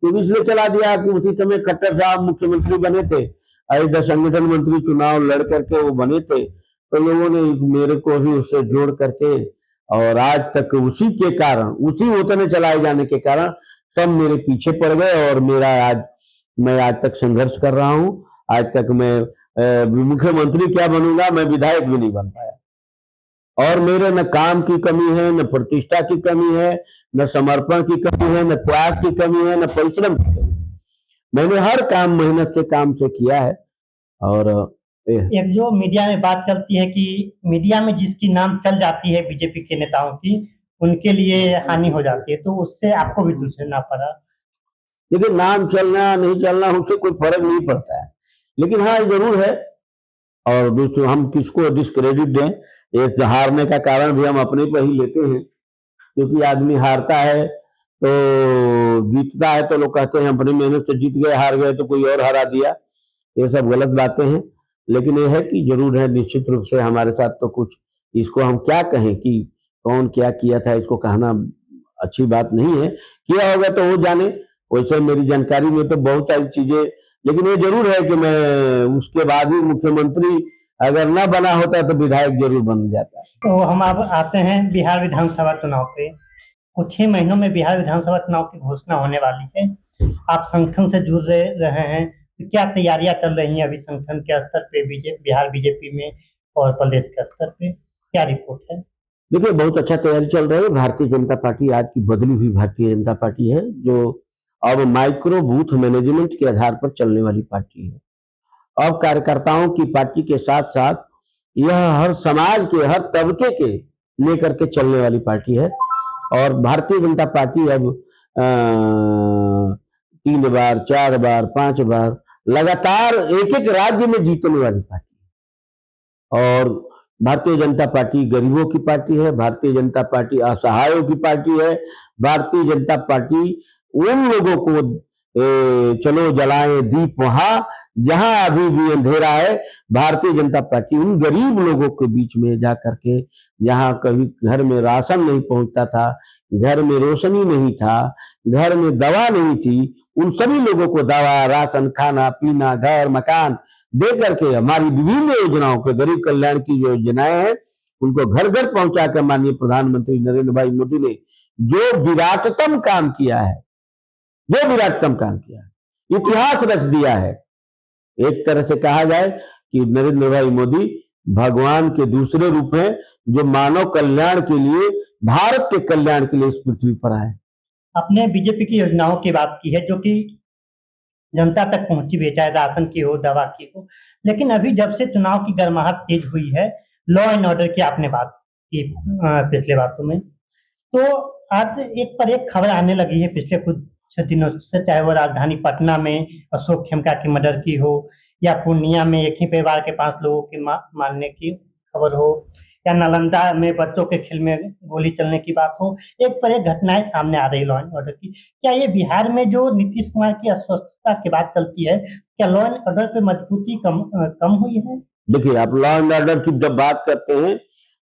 क्योंकि इसलिए चला दिया कि उसी समय खट्टर साहब मुख्यमंत्री बने थे, अयोध्या संगठन मंत्री चुनाव लड़ करके वो बने थे, तो लोगों ने मेरे को भी उससे जोड़ करके, और आज तक उसी के कारण, उसी होतने चलाए जाने के कारण सब मेरे पीछे पड़ गए, और मैं आज तक संघर्ष कर रहा हूं। आज तक मैं मुख्यमंत्री क्या बनूंगा, मैं विधायक भी नहीं बन पाया। और मेरे न काम की कमी है, न प्रतिष्ठा की कमी है, न समर्पण की कमी है, न त्याग की कमी है, न परिश्रम की कमी है। मैंने हर काम मेहनत से काम से किया है। और एक जो मीडिया में बात चलती है कि मीडिया में जिसकी नाम चल जाती है बीजेपी के नेताओं की, उनके लिए हानि हो जाती है, तो उससे आपको भी दूसरना पड़ा। देखिए, नाम चलना नहीं चलना उससे कोई फर्क नहीं पड़ता है, लेकिन हाँ जरूर है। और दूसरों, हम किसको डिस्क्रेडिट दें, ये हारने का कारण भी हम अपने पर ही लेते हैं, क्योंकि आदमी हारता है तो जीतता है तो लोग कहते हैं अपनी मेहनत से जीत गए, हार गए तो कोई और हरा दिया। ये सब गलत बातें हैं। लेकिन ये है कि जरूर है, निश्चित रूप से हमारे साथ तो कुछ, इसको हम क्या कहें कि कौन क्या किया था, इसको कहना अच्छी बात नहीं है। किया होगा तो वो जाने, वैसे मेरी जानकारी में तो बहुत सारी चीजें, लेकिन ये जरूर है कि मैं उसके बाद ही मुख्यमंत्री अगर ना बना होता तो विधायक जरूर बन जाता। तो हम अब आते हैं बिहार विधानसभा चुनाव पे। कुछ ही महीनों में बिहार विधानसभा चुनाव की घोषणा होने वाली है। आप संगठन से जुड़ रहे हैं, तो क्या तैयारियां चल रही हैं अभी संगठन के स्तर पे, बिहार बीजेपी में और प्रदेश के स्तर पे क्या रिपोर्ट है? देखिए, बहुत अच्छा तैयारी चल रही है। भारतीय जनता पार्टी आज की बदली हुई भारतीय जनता पार्टी है, जो अब माइक्रो बूथ मैनेजमेंट के आधार पर चलने वाली पार्टी है। अब कार्यकर्ताओं की पार्टी के साथ साथ यह हर समाज के, हर तबके के लेकर के चलने वाली पार्टी है। और भारतीय जनता पार्टी अब 3 बार, 4 बार, 5 बार लगातार एक एक राज्य में जीतने वाली पार्टी है। और भारतीय जनता पार्टी गरीबों की पार्टी है, भारतीय जनता पार्टी असहायों की पार्टी है, भारतीय जनता पार्टी उन लोगों को चलो जलाएं दीप वहां जहां अभी भी अंधेरा है। भारतीय जनता पार्टी उन गरीब लोगों के बीच में जा करके, जहां कभी घर में राशन नहीं पहुंचता था, घर में रोशनी नहीं था, घर में दवा नहीं थी, उन सभी लोगों को दवा, राशन, खाना पीना, घर मकान दे करके हमारी विभिन्न योजनाओं के, गरीब कल्याण की जो योजनाएं हैं उनको घर घर पहुंचा कर माननीय प्रधानमंत्री नरेंद्र भाई मोदी ने जो विराटतम काम किया है, इतिहास रच दिया है। एक तरह से कहा जाए कि नरेंद्र भाई मोदी भगवान के दूसरे रूप हैं, जो मानव कल्याण के लिए, भारत के कल्याण के लिए इस पृथ्वी पर आए। आपने बीजेपी की योजनाओं की बात की है जो कि जनता तक पहुंची भी है, चाहे राशन की हो, दवा की हो, लेकिन अभी जब से चुनाव की गर्माहट तेज हुई है, लॉ एंड ऑर्डर की आपने बात की पिछले बातों में, तो आज एक पर एक खबर आने लगी है पिछले कुछ दिनों से, चाहे वो राजधानी पटना में अशोक खेमका की मर्डर की हो, या पूर्णिया में एक ही परिवार के 5 लोगों के मारने की खबर हो, या नालंदा में बच्चों के खेल में गोली चलने की बात हो, एक पर एक घटनाएं सामने आ रही लॉ एंड ऑर्डर की। क्या ये बिहार में जो नीतीश कुमार की अस्वस्थता की बात चलती है, क्या लॉ एंड ऑर्डर पे मजबूती कम हुई है? देखिए, आप लॉ एंड ऑर्डर की जब बात करते हैं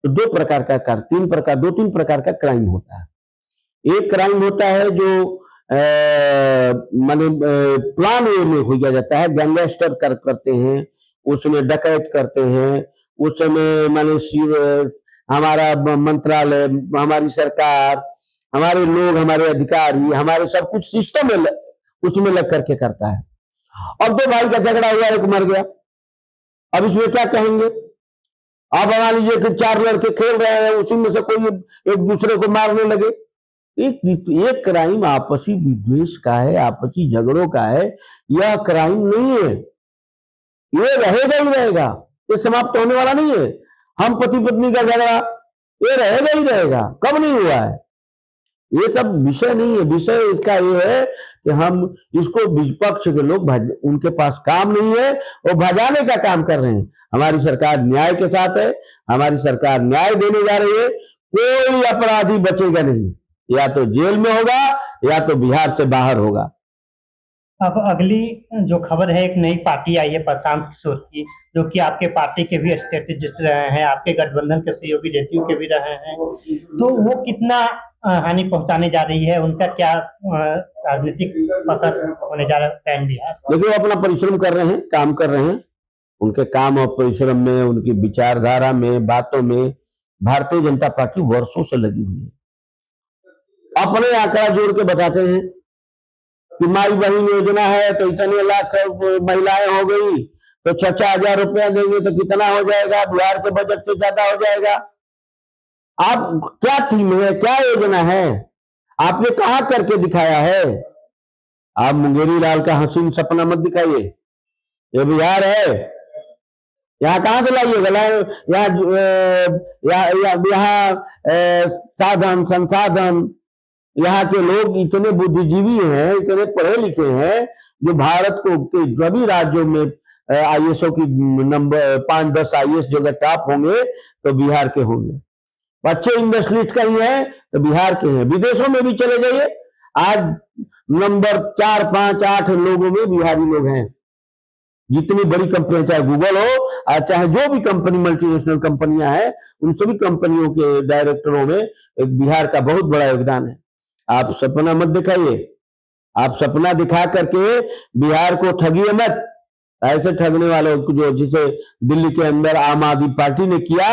तो दो तीन प्रकार का क्राइम होता है। एक क्राइम होता है जो माने प्लान वे में हो जाता है, गैंगस्टर करते हैं, उसमें डकैत करते हैं, उसमें माने हमारा मंत्रालय, हमारी सरकार, हमारे लोग, हमारे अधिकारी, हमारे सब कुछ सिस्टम में उसमें लग करके करता है। अब दो भाई का झगड़ा हुआ, एक मर गया, अब इसमें क्या कहेंगे? आप बना लीजिए कि चार लड़के खेल रहे हैं, उसी में से कोई एक दूसरे को मारने लगे। एक क्राइम आपसी विद्वेष का है, आपसी झगड़ों का है, यह क्राइम नहीं है, ये रहेगा ही रहेगा, ये समाप्त होने वाला नहीं है। हम पति पत्नी का झगड़ा ये रहेगा ही रहेगा, कब नहीं हुआ है, ये सब विषय नहीं है। विषय इसका ये है कि हम इसको विपक्ष के लोग उनके पास काम नहीं है, वो भजाने का काम कर रहे हैं। हमारी सरकार न्याय के साथ है, हमारी सरकार न्याय देने जा रही है, कोई अपराधी बचेगा नहीं, या तो जेल में होगा या तो बिहार से बाहर होगा। अब अगली जो खबर है, एक नई पार्टी आई है प्रशांत किशोर की, जो कि आपके पार्टी के भी स्ट्रेटेजिस्ट रहे हैं, आपके गठबंधन के सहयोगी जदयू के भी रहे हैं, तो वो कितना हानि पहुंचाने जा रही है, उनका क्या राजनीतिक पकड़ होने जा रहा है पैन बिहार? देखिए, वो अपना परिश्रम कर रहे हैं, काम कर रहे हैं, उनके काम और परिश्रम में, उनकी विचारधारा में, बातों में भारतीय जनता पार्टी वर्षों से लगी हुई है। अपने आंकड़ा जोड़ के बताते हैं कि माई बहन योजना है तो इतने लाख महिलाएं हो गई, तो 6,000 रुपया देंगे तो कितना हो जाएगा, बिहार के बजट से ज्यादा हो जाएगा। आप क्या थीम है, क्या योजना है, आपने कहा करके दिखाया है? आप मुंगेरी लाल का हसीन सपना मत दिखाइए, ये बिहार है, यहाँ कहां से लाइएगा? यहाँ साधन संसाधन, यहाँ के लोग इतने बुद्धिजीवी हैं, इतने पढ़े लिखे हैं, जो भारत को के सभी राज्यों में आईएसओ की नंबर 5-10 आईएएस जगह टॉप होंगे तो बिहार के होंगे। अच्छे इंडस्ट्रिस्ट का ही है तो बिहार के हैं। विदेशों में भी चले जाइए, आज नंबर 4, 5, 8 लोगों में बिहारी लोग हैं। जितनी बड़ी कंपनियां, चाहे गूगल हो, चाहे जो भी कंपनी, मल्टीनेशनल कंपनियां हैं, उन सभी कंपनियों के डायरेक्टरों में एक बिहार का बहुत बड़ा योगदान है। आप सपना मत दिखाइए, आप सपना दिखा करके बिहार को ठगिए मत। ऐसे ठगने वालों को, जो जिसे दिल्ली के अंदर आम आदमी पार्टी ने किया,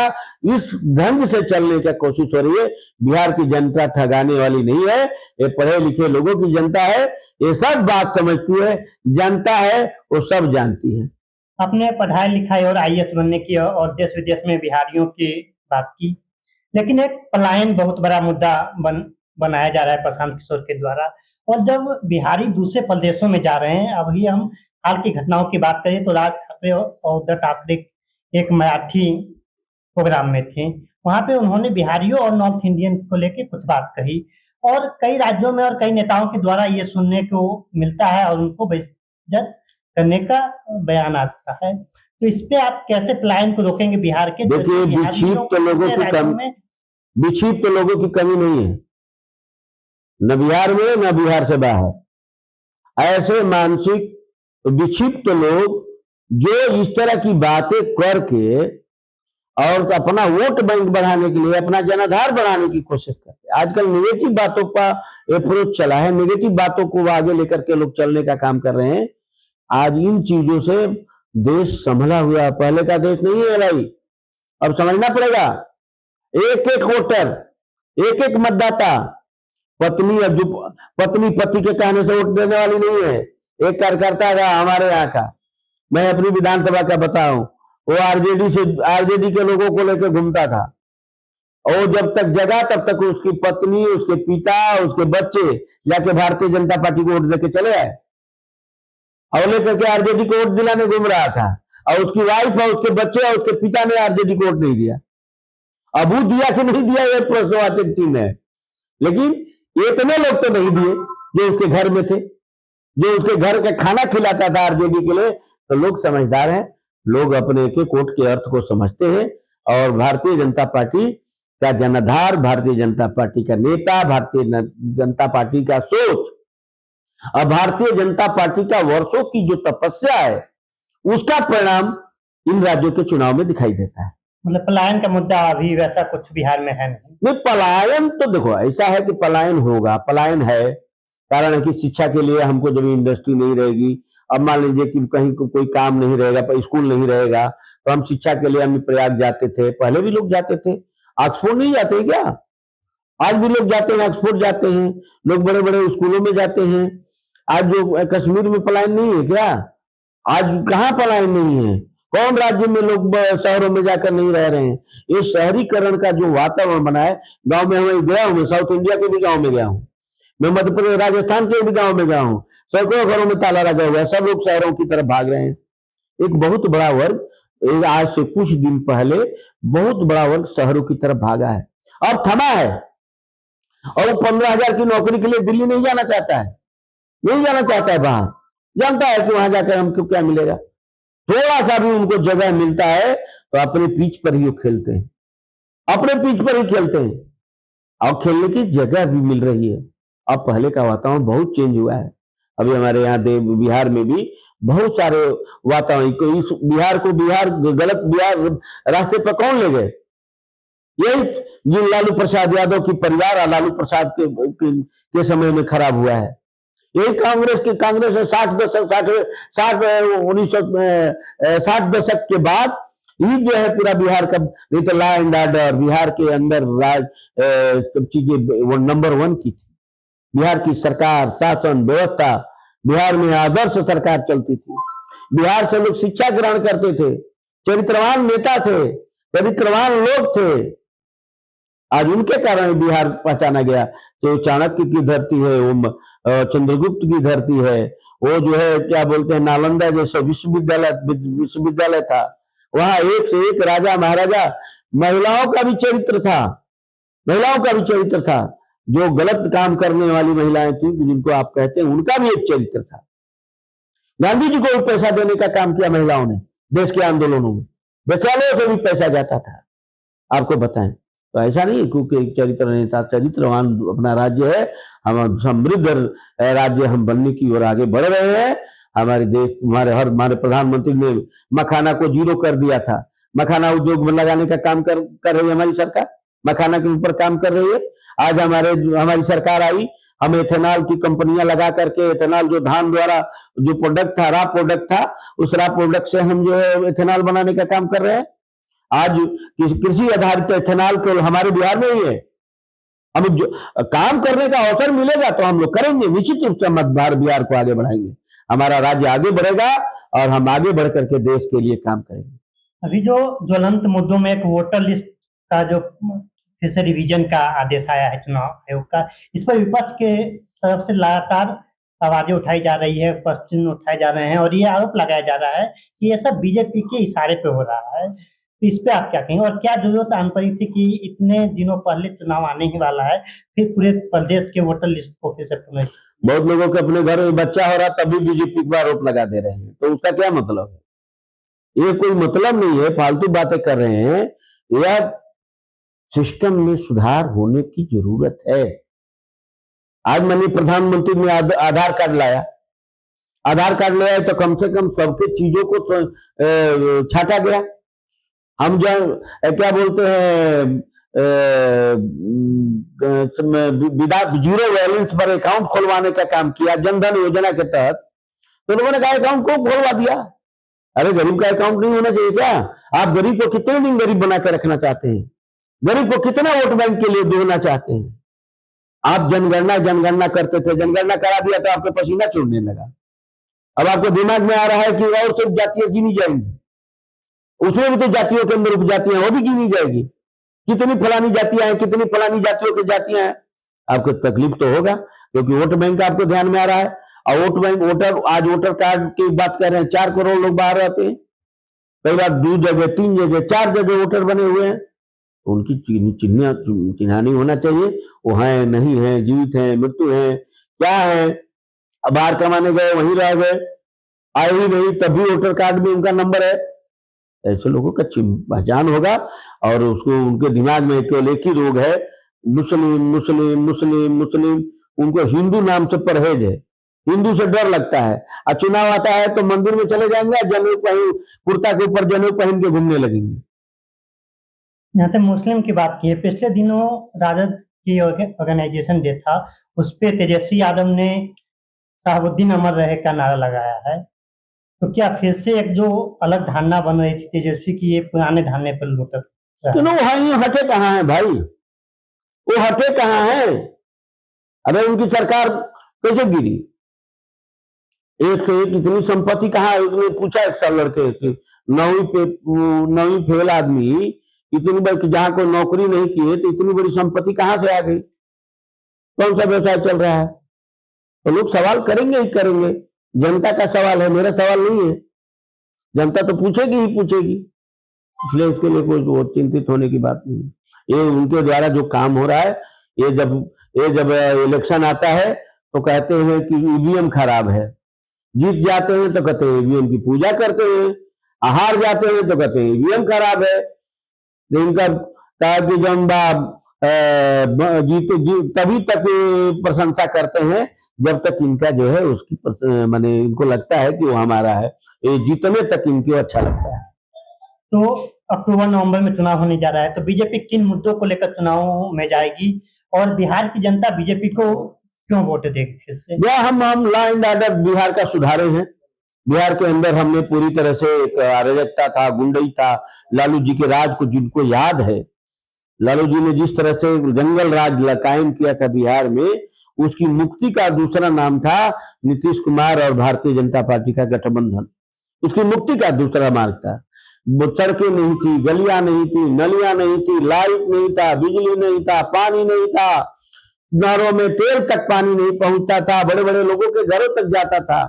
इस ढंग से चलने की कोशिश हो रही है। बिहार की जनता ठगाने वाली नहीं है, ये पढ़े लिखे लोगों की जनता है, ये सब बात समझती है, जनता है, वो सब जानती है। आपने पढ़ाई लिखाई और आईएएस बनने की और देश विदेश में बिहारियों की बात की, लेकिन एक पलायन बहुत बड़ा मुद्दा बनाया जा रहा है प्रशांत किशोर के द्वारा। और जब बिहारी दूसरे प्रदेशों में जा रहे हैं, अभी हम हाल की घटनाओं की बात करें तो राज ठाकरे और उद्धव ठाकरे एक मराठी प्रोग्राम में थे, वहां पे उन्होंने बिहारियों और नॉर्थ इंडियन को लेकर कुछ बात कही, और कई राज्यों में और कई नेताओं के द्वारा ये सुनने को मिलता है और उनको बेइज्जत करने का बयान आता है। तो इस पे आप कैसे पलायन को रोकेंगे बिहार के? देखिए, विक्षिप्त लोगों की कमी नहीं है, न बिहार में न बिहार से बाहर। ऐसे मानसिक विक्षिप्त लोग जो इस तरह की बातें करके और अपना वोट बैंक बढ़ाने के लिए, अपना जनाधार बढ़ाने की कोशिश करते हैं। आजकल नेगेटिव बातों का अप्रोच चला है, नेगेटिव बातों को आगे लेकर के लोग चलने का काम कर रहे हैं। आज इन चीजों से देश संभला हुआ, पहले का देश नहीं है भाई, अब समझना पड़ेगा। एक एक वोटर, एक एक मतदाता, पत्नी पति के कहने से वोट देने वाली नहीं है। एक कार्यकर्ता था हमारे यहाँ का, मैं अपनी विधानसभा का बताऊं, वो आरजेडी के लोगों को लेकर घूमता था, और जब तक जगा तब तक उसकी पत्नी, उसके पिता, उसके बच्चे जाके भारतीय जनता पार्टी को वोट देके चले आए, और लेकर के आरजेडी को वोट दिलाने घूम रहा था, और उसकी वाइफ और उसके बच्चे और उसके पिता ने आरजेडी को वोट नहीं दिया। अब वो दिया कि नहीं दिया, ये प्रश्नवाचक चिन्ह है। लेकिन इतने लोग तो नहीं दिए जो उसके घर में थे, जो उसके घर का खाना खिलाता था आरजेडी के लिए। तो लोग समझदार हैं, लोग अपने एक एक वोट के अर्थ को समझते हैं, और भारतीय जनता पार्टी का जनाधार, भारतीय जनता पार्टी का नेता, भारतीय जनता पार्टी का सोच और भारतीय जनता पार्टी का वर्षों की जो तपस्या है, उसका परिणाम इन राज्यों के चुनाव में दिखाई देता है। मतलब पलायन का मुद्दा अभी वैसा कुछ बिहार में है नहीं। नहीं, पलायन तो देखो ऐसा है कि पलायन होगा, पलायन है, कारण है कि शिक्षा के लिए हमको जब इंडस्ट्री नहीं रहेगी, अब मान लीजिए कि कहीं कोई काम नहीं रहेगा, स्कूल नहीं रहेगा, तो हम शिक्षा के लिए हम प्रयाग जाते थे, पहले भी लोग जाते थे। ऑक्सफोर्ड नहीं जाते क्या? आज भी लोग जाते हैं, ऑक्सफोर्ड जाते हैं, लोग बड़े बड़े स्कूलों में जाते हैं। आज जो कश्मीर में पलायन नहीं है क्या? आज कहाँ पलायन नहीं है? कौन राज्य में लोग शहरों में जाकर नहीं रह रहे हैं? ये शहरीकरण का जो वातावरण बना है, गांव में मैं गया हूं, मैं साउथ इंडिया के भी गांव में गया हूं, मैं मध्य प्रदेश राजस्थान के भी गांव में गया हूं, सैकड़ों घरों में ताला लगा हुआ है, सब लोग शहरों की तरफ भाग रहे हैं। एक बहुत बड़ा वर्ग आज से कुछ दिन पहले बहुत बड़ा वर्ग शहरों की तरफ भागा है, अब थमा है, और वो 15,000 की नौकरी के लिए दिल्ली नहीं जाना चाहता है, नहीं जाना चाहता है बाहर, जानता है कि वहां जाकर हमको क्या मिलेगा। थोड़ा सा भी उनको जगह मिलता है तो अपने पिच पर ही वो खेलते हैं, अपने पिच पर ही खेलते हैं, और खेलने की जगह भी मिल रही है। अब पहले का वातावरण बहुत चेंज हुआ है। अभी हमारे यहाँ बिहार में भी बहुत सारे वातावरण, इस बिहार को गलत बिहार रास्ते पर कौन ले गए? यही जिन लालू प्रसाद यादव की परिवार और लालू प्रसाद के समय में खराब हुआ है। यही कांग्रेस ने 60 दशक के बाद ही जो है पूरा बिहार का, नहीं तो लॉ एंड ऑर्डर बिहार के अंदर सब चीजें वो नंबर 1 की थी। बिहार की सरकार, शासन व्यवस्था, बिहार में आदर्श सरकार चलती थी। बिहार से लोग शिक्षा ग्रहण करते थे, चरित्रवान नेता थे, चरित्रवान लोग थे। आज उनके कारण बिहार पहचाना गया कि वो चाणक्य की धरती है, वो चंद्रगुप्त की धरती है, वो जो है क्या बोलते हैं नालंदा जैसे विश्वविद्यालय था, वहां एक से एक राजा महाराजा, महिलाओं का भी चरित्र था, महिलाओं का भी चरित्र था। जो गलत काम करने वाली महिलाएं थी जिनको आप कहते हैं, उनका भी एक चरित्र था। गांधी जी को भी पैसा देने का काम किया महिलाओं ने, देश के आंदोलनों में बेचारों से भी पैसा जाता था, आपको बताएं। तो ऐसा नहीं क्योंकि चरित्र नेता, चरित्रवान अपना राज्य है, हम समृद्ध राज्य हम बनने की ओर आगे बढ़ रहे हैं। हमारे देश, हमारे प्रधानमंत्री ने मखाना को 0 कर दिया था, मखाना उद्योग में लगाने का काम कर रही है हमारी सरकार, मखाना के ऊपर काम कर रही है। आज हमारी सरकार आई, हम एथेनॉल की कंपनियां लगा करके, एथेनॉल जो धान द्वारा जो प्रोडक्ट था, रॉ प्रोडक्ट था, उस रॉ प्रोडक्ट से हम जो है एथेनॉल बनाने का काम कर रहे हैं। आज कृषि आधारित एथेनॉल केवल हमारे बिहार में ही है। हम जो काम करने का अवसर मिलेगा तो हम लोग करेंगे, निश्चित रूप से हम बिहार को आगे बढ़ाएंगे, हमारा राज्य आगे बढ़ेगा और हम आगे बढ़ करके देश के लिए काम करेंगे। अभी जो ज्वलंत मुद्दों में एक वोटर लिस्ट का जो फिर से रिवीजन का आदेश आया है चुनाव आयोग का, इस पर विपक्ष के तरफ से लगातार आवाजें उठाई जा रही है, प्रश्न उठाए जा रहे हैं, और ये आरोप लगाया जा रहा है कि ये सब बीजेपी के इशारे पे हो रहा है। तो इस पे आप क्या कहेंगे, और क्या जरूरत आन पड़ी थी कि इतने दिनों पहले चुनाव आने ही वाला है, फिर पूरे प्रदेश के वोटर लिस्ट को फिर से बहुत लोगों के अपने घर में बच्चा हो रहा तभी बीजेपी पर आरोप लगा दे रहे हैं, तो उसका क्या मतलब है? ये कोई मतलब नहीं है, फालतू बातें कर रहे हैं। यह सिस्टम में सुधार होने की जरूरत है। आज माननीय प्रधानमंत्री ने आधार कार्ड लाया, आधार कार्ड लाया तो कम से कम सबके चीजों को छाटा गया। हम जब क्या बोलते हैं विदाउट 0 बैलेंस पर अकाउंट खोलवाने का काम किया जनधन योजना के तहत, तो लोगों ने कहा अकाउंट को खोलवा दिया। अरे गरीब का अकाउंट नहीं होना चाहिए क्या? आप गरीब को कितने दिन गरीब बना कर रखना चाहते हैं? गरीब को कितना वोट बैंक के लिए देना चाहते हैं? आप जनगणना करते थे, जनगणना करा दिया तो आपको पसीना छोड़ने लगा। अब आपको दिमाग में आ रहा है कि और सिर्फ जातियां गिनी जाएंगी, उसमें भी तो जातियों के अंदर उपजातियां, वो भी गिनी जाएगी, कितनी फलानी जातियां हैं, कितनी फलानी जातियों की जातियां हैं। आपको तकलीफ तो होगा, क्योंकि वोट बैंक आपको ध्यान में आ रहा है। और आज वोटर कार्ड की बात कर रहे हैं, 4 करोड़ लोग बाहर रहते हैं, कई बार 2 जगह 3 जगह 4 जगह वोटर बने हुए हैं। उनकी चिन्हानी होना चाहिए, वो है नहीं है, जीवित है, मृत्यु है, क्या है, बाहर कमाने गए वहीं रह गए, आए ही नहीं तब भी वोटर कार्ड में उनका नंबर है। ऐसे लोगों का पहचान होगा। और उसको उनके दिमाग में केवल एक ही रोग है, मुस्लिम मुस्लिम मुस्लिम मुस्लिम। उनको हिंदू नाम से परहेज है, हिंदू से डर लगता है। और चुनाव आता है तो मंदिर में चले जाएंगे, जनेऊ पहन, कुर्ता के ऊपर जनेऊ पहन के घूमने लगेंगे। यहाँ पे मुस्लिम की बात की है, पिछले दिनों राजद की ऑर्गेनाइजेशन डे था, उस पे तेजस्वी यादव ने शहाबुद्दीन अमर रहे का नारा लगाया है। तो क्या फिर से एक जो अलग धारणा बन रही थी तेजस्वी की, ये पुराने धारणे पर लुटक तो रहा है? वहां हटे कहाँ है भाई, वो हटे कहाँ है? अरे उनकी सरकार कैसे गिरी? एक से एक इतनी संपत्ति कहाँ है? उसने पूछा एक साल लड़के कि नौवीं फेल आदमी इतनी बड़ी, जहां कोई नौकरी नहीं की है, तो इतनी बड़ी संपत्ति कहां से आ गई? कौन सा व्यवसाय चल रहा है? तो लोग सवाल करेंगे ही करेंगे। जनता का सवाल है, मेरा सवाल नहीं है। जनता तो पूछेगी ही पूछेगी, इसलिए इसके लिए कोई बहुत चिंतित होने की बात नहीं है। ये उनके द्वारा जो काम हो रहा है, ये जब इलेक्शन आता है तो कहते हैं कि ईवीएम खराब है, जीत जाते हैं तो कहते हैं ईवीएम की पूजा करते हैं, हार जाते हैं तो कहते हैं ईवीएम खराब है। इनका कहा कि जब जीते तभी तक प्रशंसा करते हैं जब तक इनका जो है उसकी माने इनको लगता है कि वो हमारा है, ये जीतने तक इनको अच्छा लगता है। तो अक्टूबर नवंबर में चुनाव होने जा रहा है, तो बीजेपी किन मुद्दों को लेकर चुनाव में जाएगी और बिहार की जनता बीजेपी को क्यों वोट देगी फिर से? हम लॉ एंड ऑर्डर बिहार का सुधारे हैं। बिहार के अंदर हमने पूरी तरह से एक अराजकता था, गुंडई था, लालू जी के राज को जिनको याद है, लालू जी ने जिस तरह से जंगल राज कायम किया था बिहार में, उसकी मुक्ति का दूसरा नाम था नीतीश कुमार और भारतीय जनता पार्टी का गठबंधन। उसकी मुक्ति का दूसरा मार्ग था। सड़कें नहीं थी, गलियां नहीं थी, नलियां नहीं थी, लाइट नहीं था, बिजली नहीं था, पानी नहीं था, नहरों में तेल तक पानी नहीं पहुंचता था, बड़े बड़े लोगों के घरों तक जाता था।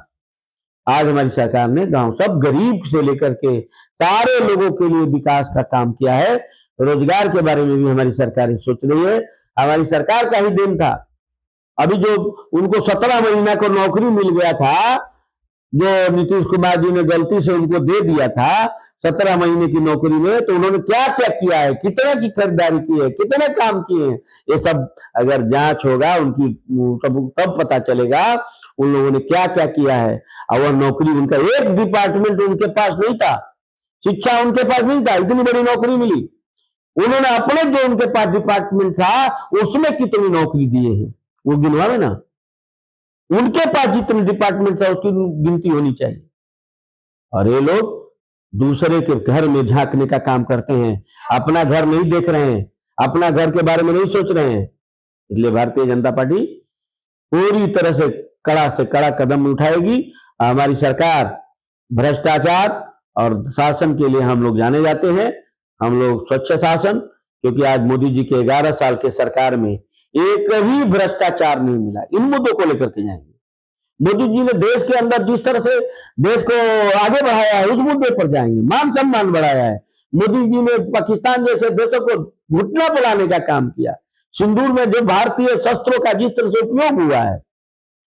आज हमारी सरकार ने गांव सब गरीब से लेकर के सारे लोगों के लिए विकास का काम किया है। रोजगार के बारे में भी हमारी सरकार सोच रही है, हमारी सरकार का ही देन था। अभी जो उनको 17 महीना को नौकरी मिल गया था, जो नीतीश कुमार जी ने गलती से उनको दे दिया था 17 महीने की नौकरी में, तो उन्होंने क्या क्या किया है, कितने की खरीदारी की है, कितने काम किए हैं, ये सब अगर जांच होगा उनकी तब पता चलेगा उन लोगों ने क्या क्या किया है। और वह नौकरी, उनका एक डिपार्टमेंट उनके पास नहीं था, शिक्षा उनके पास नहीं था, इतनी बड़ी नौकरी मिली। उन्होंने अपने जो उनके पास डिपार्टमेंट था उसमें कितनी नौकरी दिए हैं वो गिनवावे ना। उनके पास जितने डिपार्टमेंट था उसकी गिनती होनी चाहिए। और ये लोग दूसरे के घर में झांकने का काम करते हैं, अपना घर नहीं देख रहे हैं, अपना घर के बारे में नहीं सोच रहे हैं। इसलिए भारतीय जनता पार्टी पूरी तरह से कड़ा कदम उठाएगी। हमारी सरकार भ्रष्टाचार और शासन के लिए हम लोग जाने जाते हैं, हम लोग स्वच्छ शासन, क्योंकि आज मोदी जी के 11 साल के सरकार में एक भी भ्रष्टाचार नहीं मिला। इन मुद्दों को लेकर के जाएंगे। मोदी जी ने देश के अंदर जिस तरह से देश को आगे बढ़ाया है उस मुद्दे पर जाएंगे। मान सम्मान बढ़ाया है मोदी जी ने, पाकिस्तान जैसे देशों को घुटना बुलाने का काम किया। सिंदूर में जो भारतीय शस्त्रों का जिस तरह से उपयोग हुआ है,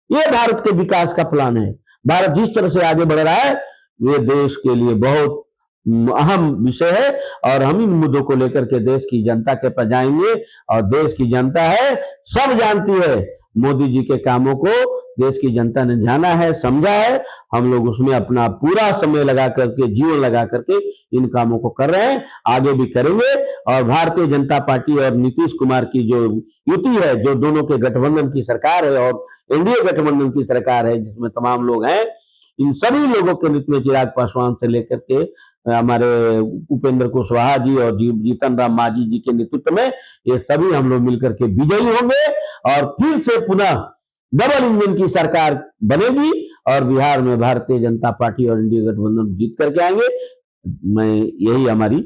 ये भारत के विकास का प्लान है। भारत जिस तरह से आगे बढ़ रहा है ये देश के लिए बहुत अहम विषय है, और हम इन मुद्दों को लेकर के देश की जनता के पास जाएंगे। और देश की जनता है, सब जानती है, मोदी जी के कामों को देश की जनता ने जाना है, समझा है। हम लोग उसमें अपना पूरा समय लगा करके, जीवन लगा करके इन कामों को कर रहे हैं, आगे भी करेंगे। और भारतीय जनता पार्टी और नीतीश कुमार की जो युति है, जो दोनों के गठबंधन की सरकार है और एनडीए गठबंधन की सरकार है जिसमें तमाम लोग हैं, इन सभी लोगों के नेतृत्व में चिराग पासवान से लेकर के हमारे उपेंद्र कुशवाहा जी और जीतन राम मांझी जी के नेतृत्व में ये सभी हम लोग मिलकर के विजयी होंगे और फिर से पुनः डबल इंजन की सरकार बनेगी और बिहार में भारतीय जनता पार्टी और एनडीए गठबंधन जीत करके आएंगे। यही हमारी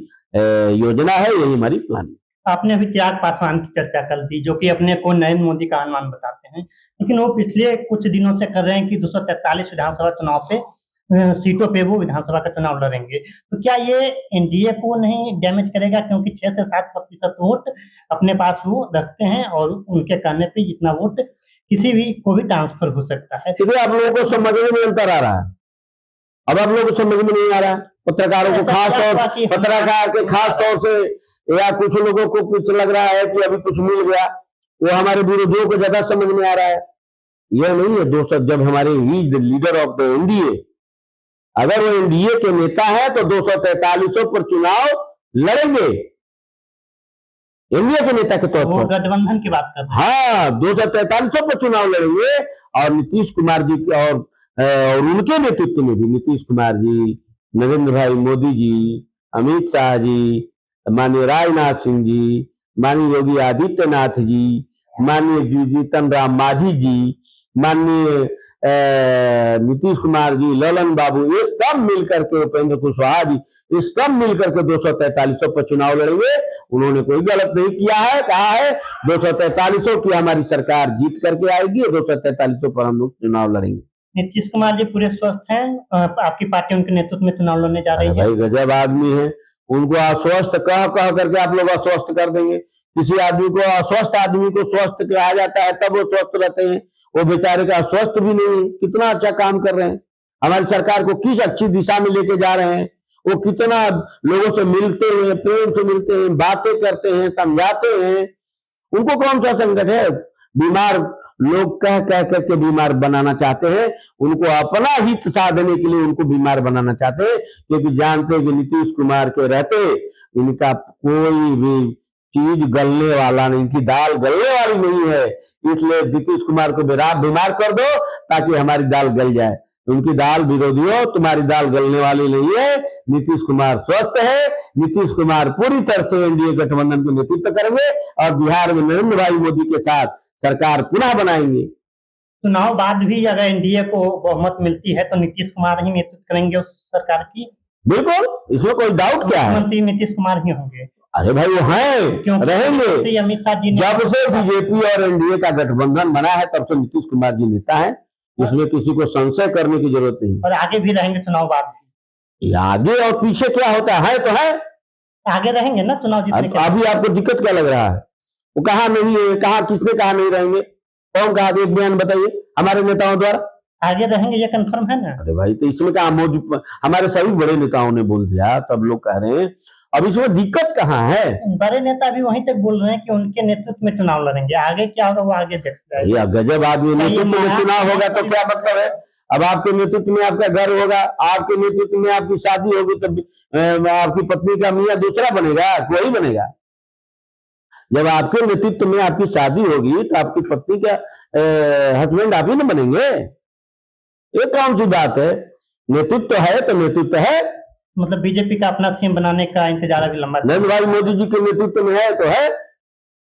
योजना है, यही हमारी प्लानिंग। आपने अभी चिराग पासवान की चर्चा कर दी, जो कि अपने को नरेंद्र मोदी का अनुमान बताते हैं, लेकिन वो पिछले कुछ दिनों से कर रहे हैं कि 243 विधानसभा चुनाव पे सीटों पे वो विधानसभा का चुनाव लड़ेंगे। तो क्या ये एनडीए को नहीं डैमेज करेगा, क्योंकि 6 से 7% वोट अपने पास वो रखते हैं और उनके कहने पे जितना वोट किसी भी को भी ट्रांसफर हो सकता है। आप लोगों को समझ में अंतर आ रहा है, अब आप लोगों को समझ में नहीं आ रहा है। पत्रकारों को ऐसा खास क्या हुआ तौर कि पत्रकार के खास तौर से, या कुछ लोगों को कुछ लग रहा है कि अभी कुछ मिल गया, वो हमारे विरोधियों को ज्यादा समझ में आ रहा है। यह नहीं है दोस्तों, जब हमारे ही the leader of the NDA, अगर वो एनडीए के नेता है तो 243 पर चुनाव लड़ेंगे, एनडीए के नेता के तौर वो पर। गठबंधन की बात कर रहे हैं। हाँ, 243 पर चुनाव लड़ेंगे, और नीतीश कुमार जी की और उनके नेतृत्व में भी नीतीश कुमार जी, नरेंद्र भाई मोदी जी, अमित शाह जी, माननीय राजनाथ सिंह जी, माननीय योगी आदित्यनाथ जी, माननीय जीतन राम मांझी जी, माननीय नीतीश कुमार जी, ललन बाबू, ये सब मिलकर के, उपेंद्र कुशवाहा जी, ये सब मिलकर के 243 पर चुनाव लड़ेंगे। उन्होंने कोई गलत नहीं किया है, कहा है 243 की हमारी सरकार जीत करके आएगी और 243 पर हम लोग चुनाव लड़ेंगे। नीतीश कुमार जी पूरे स्वस्थ हैं? आपकी पार्टी उनके नेतृत्व में चुनाव लड़ने जा रही अरे है। भाई गजब आदमी है, उनको अस्वस्थ कह कह करके आप लोग अस्वस्थ कर देंगे। किसी आदमी को, अस्वस्थ आदमी को स्वस्थ कहा जाता है तब वो स्वस्थ रहते हैं, वो बेचारे का स्वस्थ भी नहीं, कितना अच्छा काम कर रहे हैं, हमारी सरकार को किस अच्छी दिशा में लेके जा रहे हैं, वो कितना लोगों से मिलते हैं, प्रेम से मिलते हैं, बातें करते हैं, समझाते हैं। उनको कौन सा संकट है? बीमार लोग कह कह करके बीमार बनाना चाहते हैं, उनको अपना हित साधने के लिए उनको बीमार बनाना चाहते हैं, क्योंकि जानते हैं कि नीतीश कुमार के रहते इनका कोई भी चीज गलने वाला नहीं, इनकी दाल गलने वाली नहीं है, इसलिए नीतीश कुमार को बीमार कर दो ताकि हमारी दाल गल जाए। उनकी दाल विरोधियों, तुम्हारी दाल गलने वाली नहीं है, नीतीश कुमार स्वस्थ है, नीतीश कुमार पूरी तरह से एनडीए गठबंधन का नेतृत्व करेंगे और बिहार में नरेंद्र भाई मोदी के साथ सरकार पुनः बनाएंगे। चुनाव बाद भी अगर एनडीए को बहुमत मिलती है तो नीतीश कुमार ही नेतृत्व करेंगे उस सरकार की? बिल्कुल, इसमें कोई डाउट क्या है? मुख्यमंत्री नीतीश कुमार ही होंगे। अरे भाई वो हैं, रहेंगे। अमित शाह जी जब से बीजेपी और एनडीए का गठबंधन बना है तब से नीतीश कुमार जी नेता है, इसमें किसी को संशय करने की जरूरत नहीं। और आगे भी रहेंगे चुनाव बाद भी? आगे और पीछे क्या होता है तो है, आगे रहेंगे ना चुनाव जीतने के। अभी आपको दिक्कत क्या लग रहा है? वो कहा नहीं है, कहा किसने कहा नहीं रहेंगे? कौन कहा? एक बयान बताइए हमारे नेताओं द्वारा। आगे रहेंगे ये कंफर्म है ना? अरे भाई तो इसमें कहा, मोदी हमारे सभी बड़े नेताओं ने बोल दिया, तब लोग कह रहे हैं, अब इसमें दिक्कत कहाँ है? बड़े नेता भी वहीं तक बोल रहे हैं कि उनके नेतृत्व में चुनाव लड़ेंगे, आगे क्या होगा वो आगे देखते हैं। गजब आदमी, नेतृत्व में चुनाव होगा तो क्या मतलब है? अब आपके नेतृत्व में आपका घर होगा, आपके नेतृत्व में आपकी शादी होगी, तब आपकी पत्नी का मियां दूसरा बनेगा, वही बनेगा। जब आपके नेतृत्व में आपकी शादी होगी तो आपकी पत्नी का हस्बैंड आप ही ना बनेंगे? ये कौन सी बात है? नेतृत्व है तो नेतृत्व है। मतलब बीजेपी का अपना सीएम बनाने का इंतजार अभी लंबा नरेंद्र भाई मोदी जी के नेतृत्व में है तो है।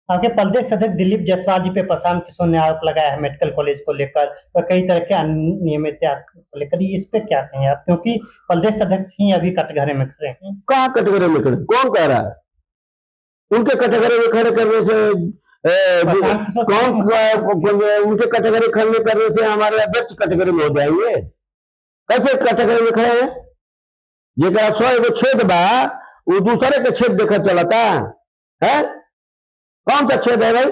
आपके प्रदेश अध्यक्ष दिलीप जायसवाल जी पे प्रशांत किशोर ने आरोप लगाया है मेडिकल कॉलेज को लेकर और कई तरह के अनियमितता को लेकर, इस पे क्या कहें आप? क्योंकि प्रदेश अध्यक्ष ही अभी कटघरे में खड़े हैं। कहाँ कटघरे में खड़े? कौन कह रहा है? उनके कटघरे में खड़े करने से उनके कटघरे खड़े करने से हमारे अध्यक्ष कटघरे में हो जाएंगे? कैसे कटघरे में खड़े हैं? जेकरा 100 छेद बा वो दूसरे के छेद देखा चलता है? कौन सा छेद है भाई?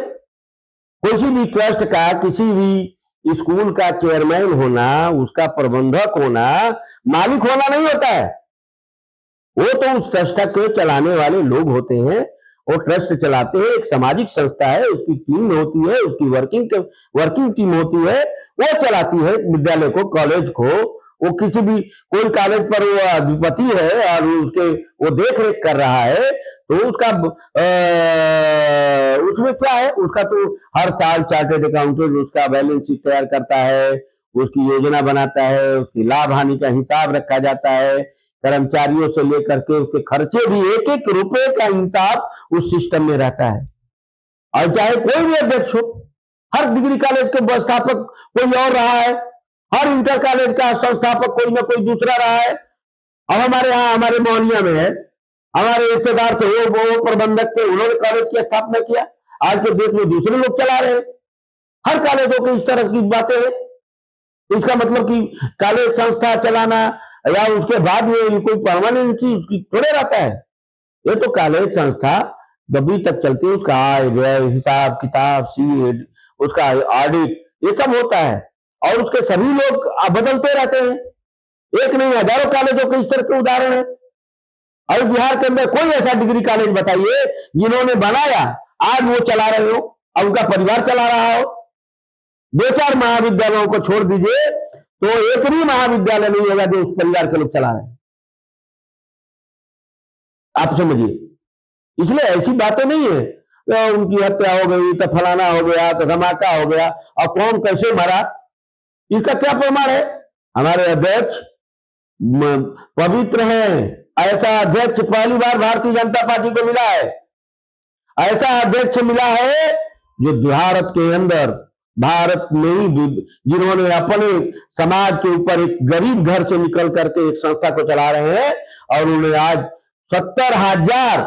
किसी भी ट्रस्ट का, किसी भी स्कूल का चेयरमैन होना, उसका प्रबंधक होना, मालिक होना नहीं होता है। वो तो उस ट्रस्ट के चलाने वाले लोग होते हैं, वो ट्रस्ट चलाते हैं, एक सामाजिक संस्था है, उसकी टीम होती है, उसकी वर्किंग टीम होती है, वो चलाती है विद्यालय को, कॉलेज को। वो किसी भी कोई कॉलेज पर वो अधिपति है और उसके वो देख रेख कर रहा है, तो उसका उसमें क्या है? उसका तो हर साल चार्टेड अकाउंटेंट उसका बैलेंस शीट तैयार करता है, उसकी योजना बनाता है, उसकी लाभ हानि का हिसाब रखा जाता है, कर्मचारियों से लेकर के उसके खर्चे भी, एक एक रुपए का हिसाब उस सिस्टम में रहता है। और चाहे कोई भी अध्यक्ष हो, हर डिग्री कॉलेज के व्यवस्थापक कोई और रहा है, हर इंटर कॉलेज का संस्थापक कोई ना कोई दूसरा रहा है। अब हमारे यहाँ, हमारे मोहनिया में है, हमारे रिश्तेदार थे, वो प्रबंधक थे, उन्होंने कॉलेज की स्थापना किया। आज के देश में दूसरे लोग चला रहे हैं। हर कॉलेजों की इस तरह की बातें हैं। इसका मतलब कि कॉलेज संस्था चलाना या उसके बाद में कोई परमानेंट चीज थोड़े रहता है। ये तो कॉलेज संस्था जब तक चलती है, उसका आय व्यय, हिसाब किताब, सीए, उसका ऑडिट, ये सब होता है और उसके सभी लोग बदलते रहते हैं। एक नहीं, हजारों कॉलेजों के इस तरह के उदाहरण है। और बिहार के अंदर कोई ऐसा डिग्री कॉलेज बताइए जिन्होंने बनाया, आज वो चला रहे हो और उनका परिवार चला रहा हो। दो चार महाविद्यालयों को छोड़ दीजिए तो एक भी महाविद्यालय नहीं होगा जो उस परिवार के लोग चला रहे हैं। आप समझिए, इसलिए ऐसी बातें नहीं है तो उनकी हत्या हो गई तो फलाना हो गया तो धमाका हो गया और कौन कैसे मरा, इसका क्या प्रमाण है? हमारे अध्यक्ष पवित्र हैं, ऐसा अध्यक्ष पहली बार भारतीय जनता पार्टी को मिला है। ऐसा अध्यक्ष मिला है जो भारत के अंदर, भारत में ही, जिन्होंने अपने समाज के ऊपर एक गरीब घर से निकल करके एक संस्था को चला रहे हैं और उन्हें आज 70,000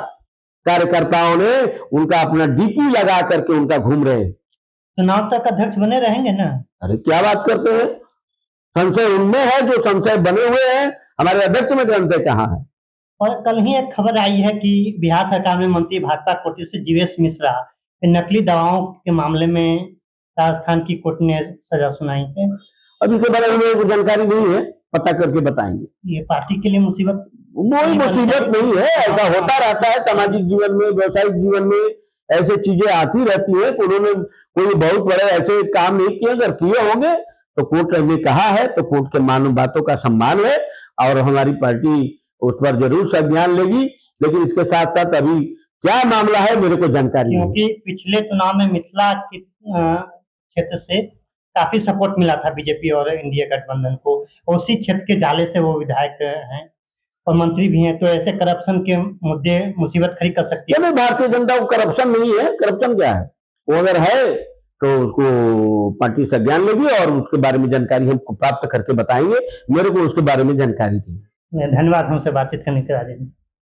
कार्यकर्ताओं ने उनका अपना डीपी लगा करके उनका घूम रहे हैं। चुनाव तक अध्यक्ष बने रहेंगे ना? अरे क्या बात करते हैं, संशय उनमें है जो संशय बने हुए हैं, हमारे अध्यक्ष में संशय कहाँ है? और कल ही एक खबर आई है कि बिहार सरकार में मंत्री भाजपा कोटे से जीवेश मिश्रा नकली दवाओं के मामले में राजस्थान की कोर्ट ने सजा सुनाई है। अभी के बारे में जानकारी नहीं है, पता करके बताएंगे। ये पार्टी के लिए मुसीबत? कोई मुसीबत नहीं है, ऐसा होता रहता है सामाजिक जीवन में, व्यवसायिक जीवन में ऐसे चीजें आती रहती है। उन्होंने कोई बहुत बड़े ऐसे काम नहीं किए, अगर किए होंगे तो कोर्ट ने कहा है तो कोर्ट के मानव बातों का सम्मान है और हमारी पार्टी उस पर जरूर संज्ञान लेगी। लेकिन इसके साथ साथ अभी क्या मामला है मेरे को जानकारी नहीं, क्योंकि पिछले चुनाव में मिथिला क्षेत्र से काफी सपोर्ट मिला था बीजेपी और इंडिया गठबंधन को, उसी क्षेत्र के जाले से वो विधायक हैं और मंत्री भी हैं, तो ऐसे करप्शन के मुद्दे मुसीबत खड़ी कर सकती है। भारतीय जनता को करप्शन नहीं है, करप्शन क्या है, वो अगर है तो उसको पार्टी संज्ञान लेगी और उसके बारे में जानकारी हमको प्राप्त करके बताएंगे। मेरे को उसके बारे में जानकारी दी। धन्यवाद हमसे बातचीत करने के लिए।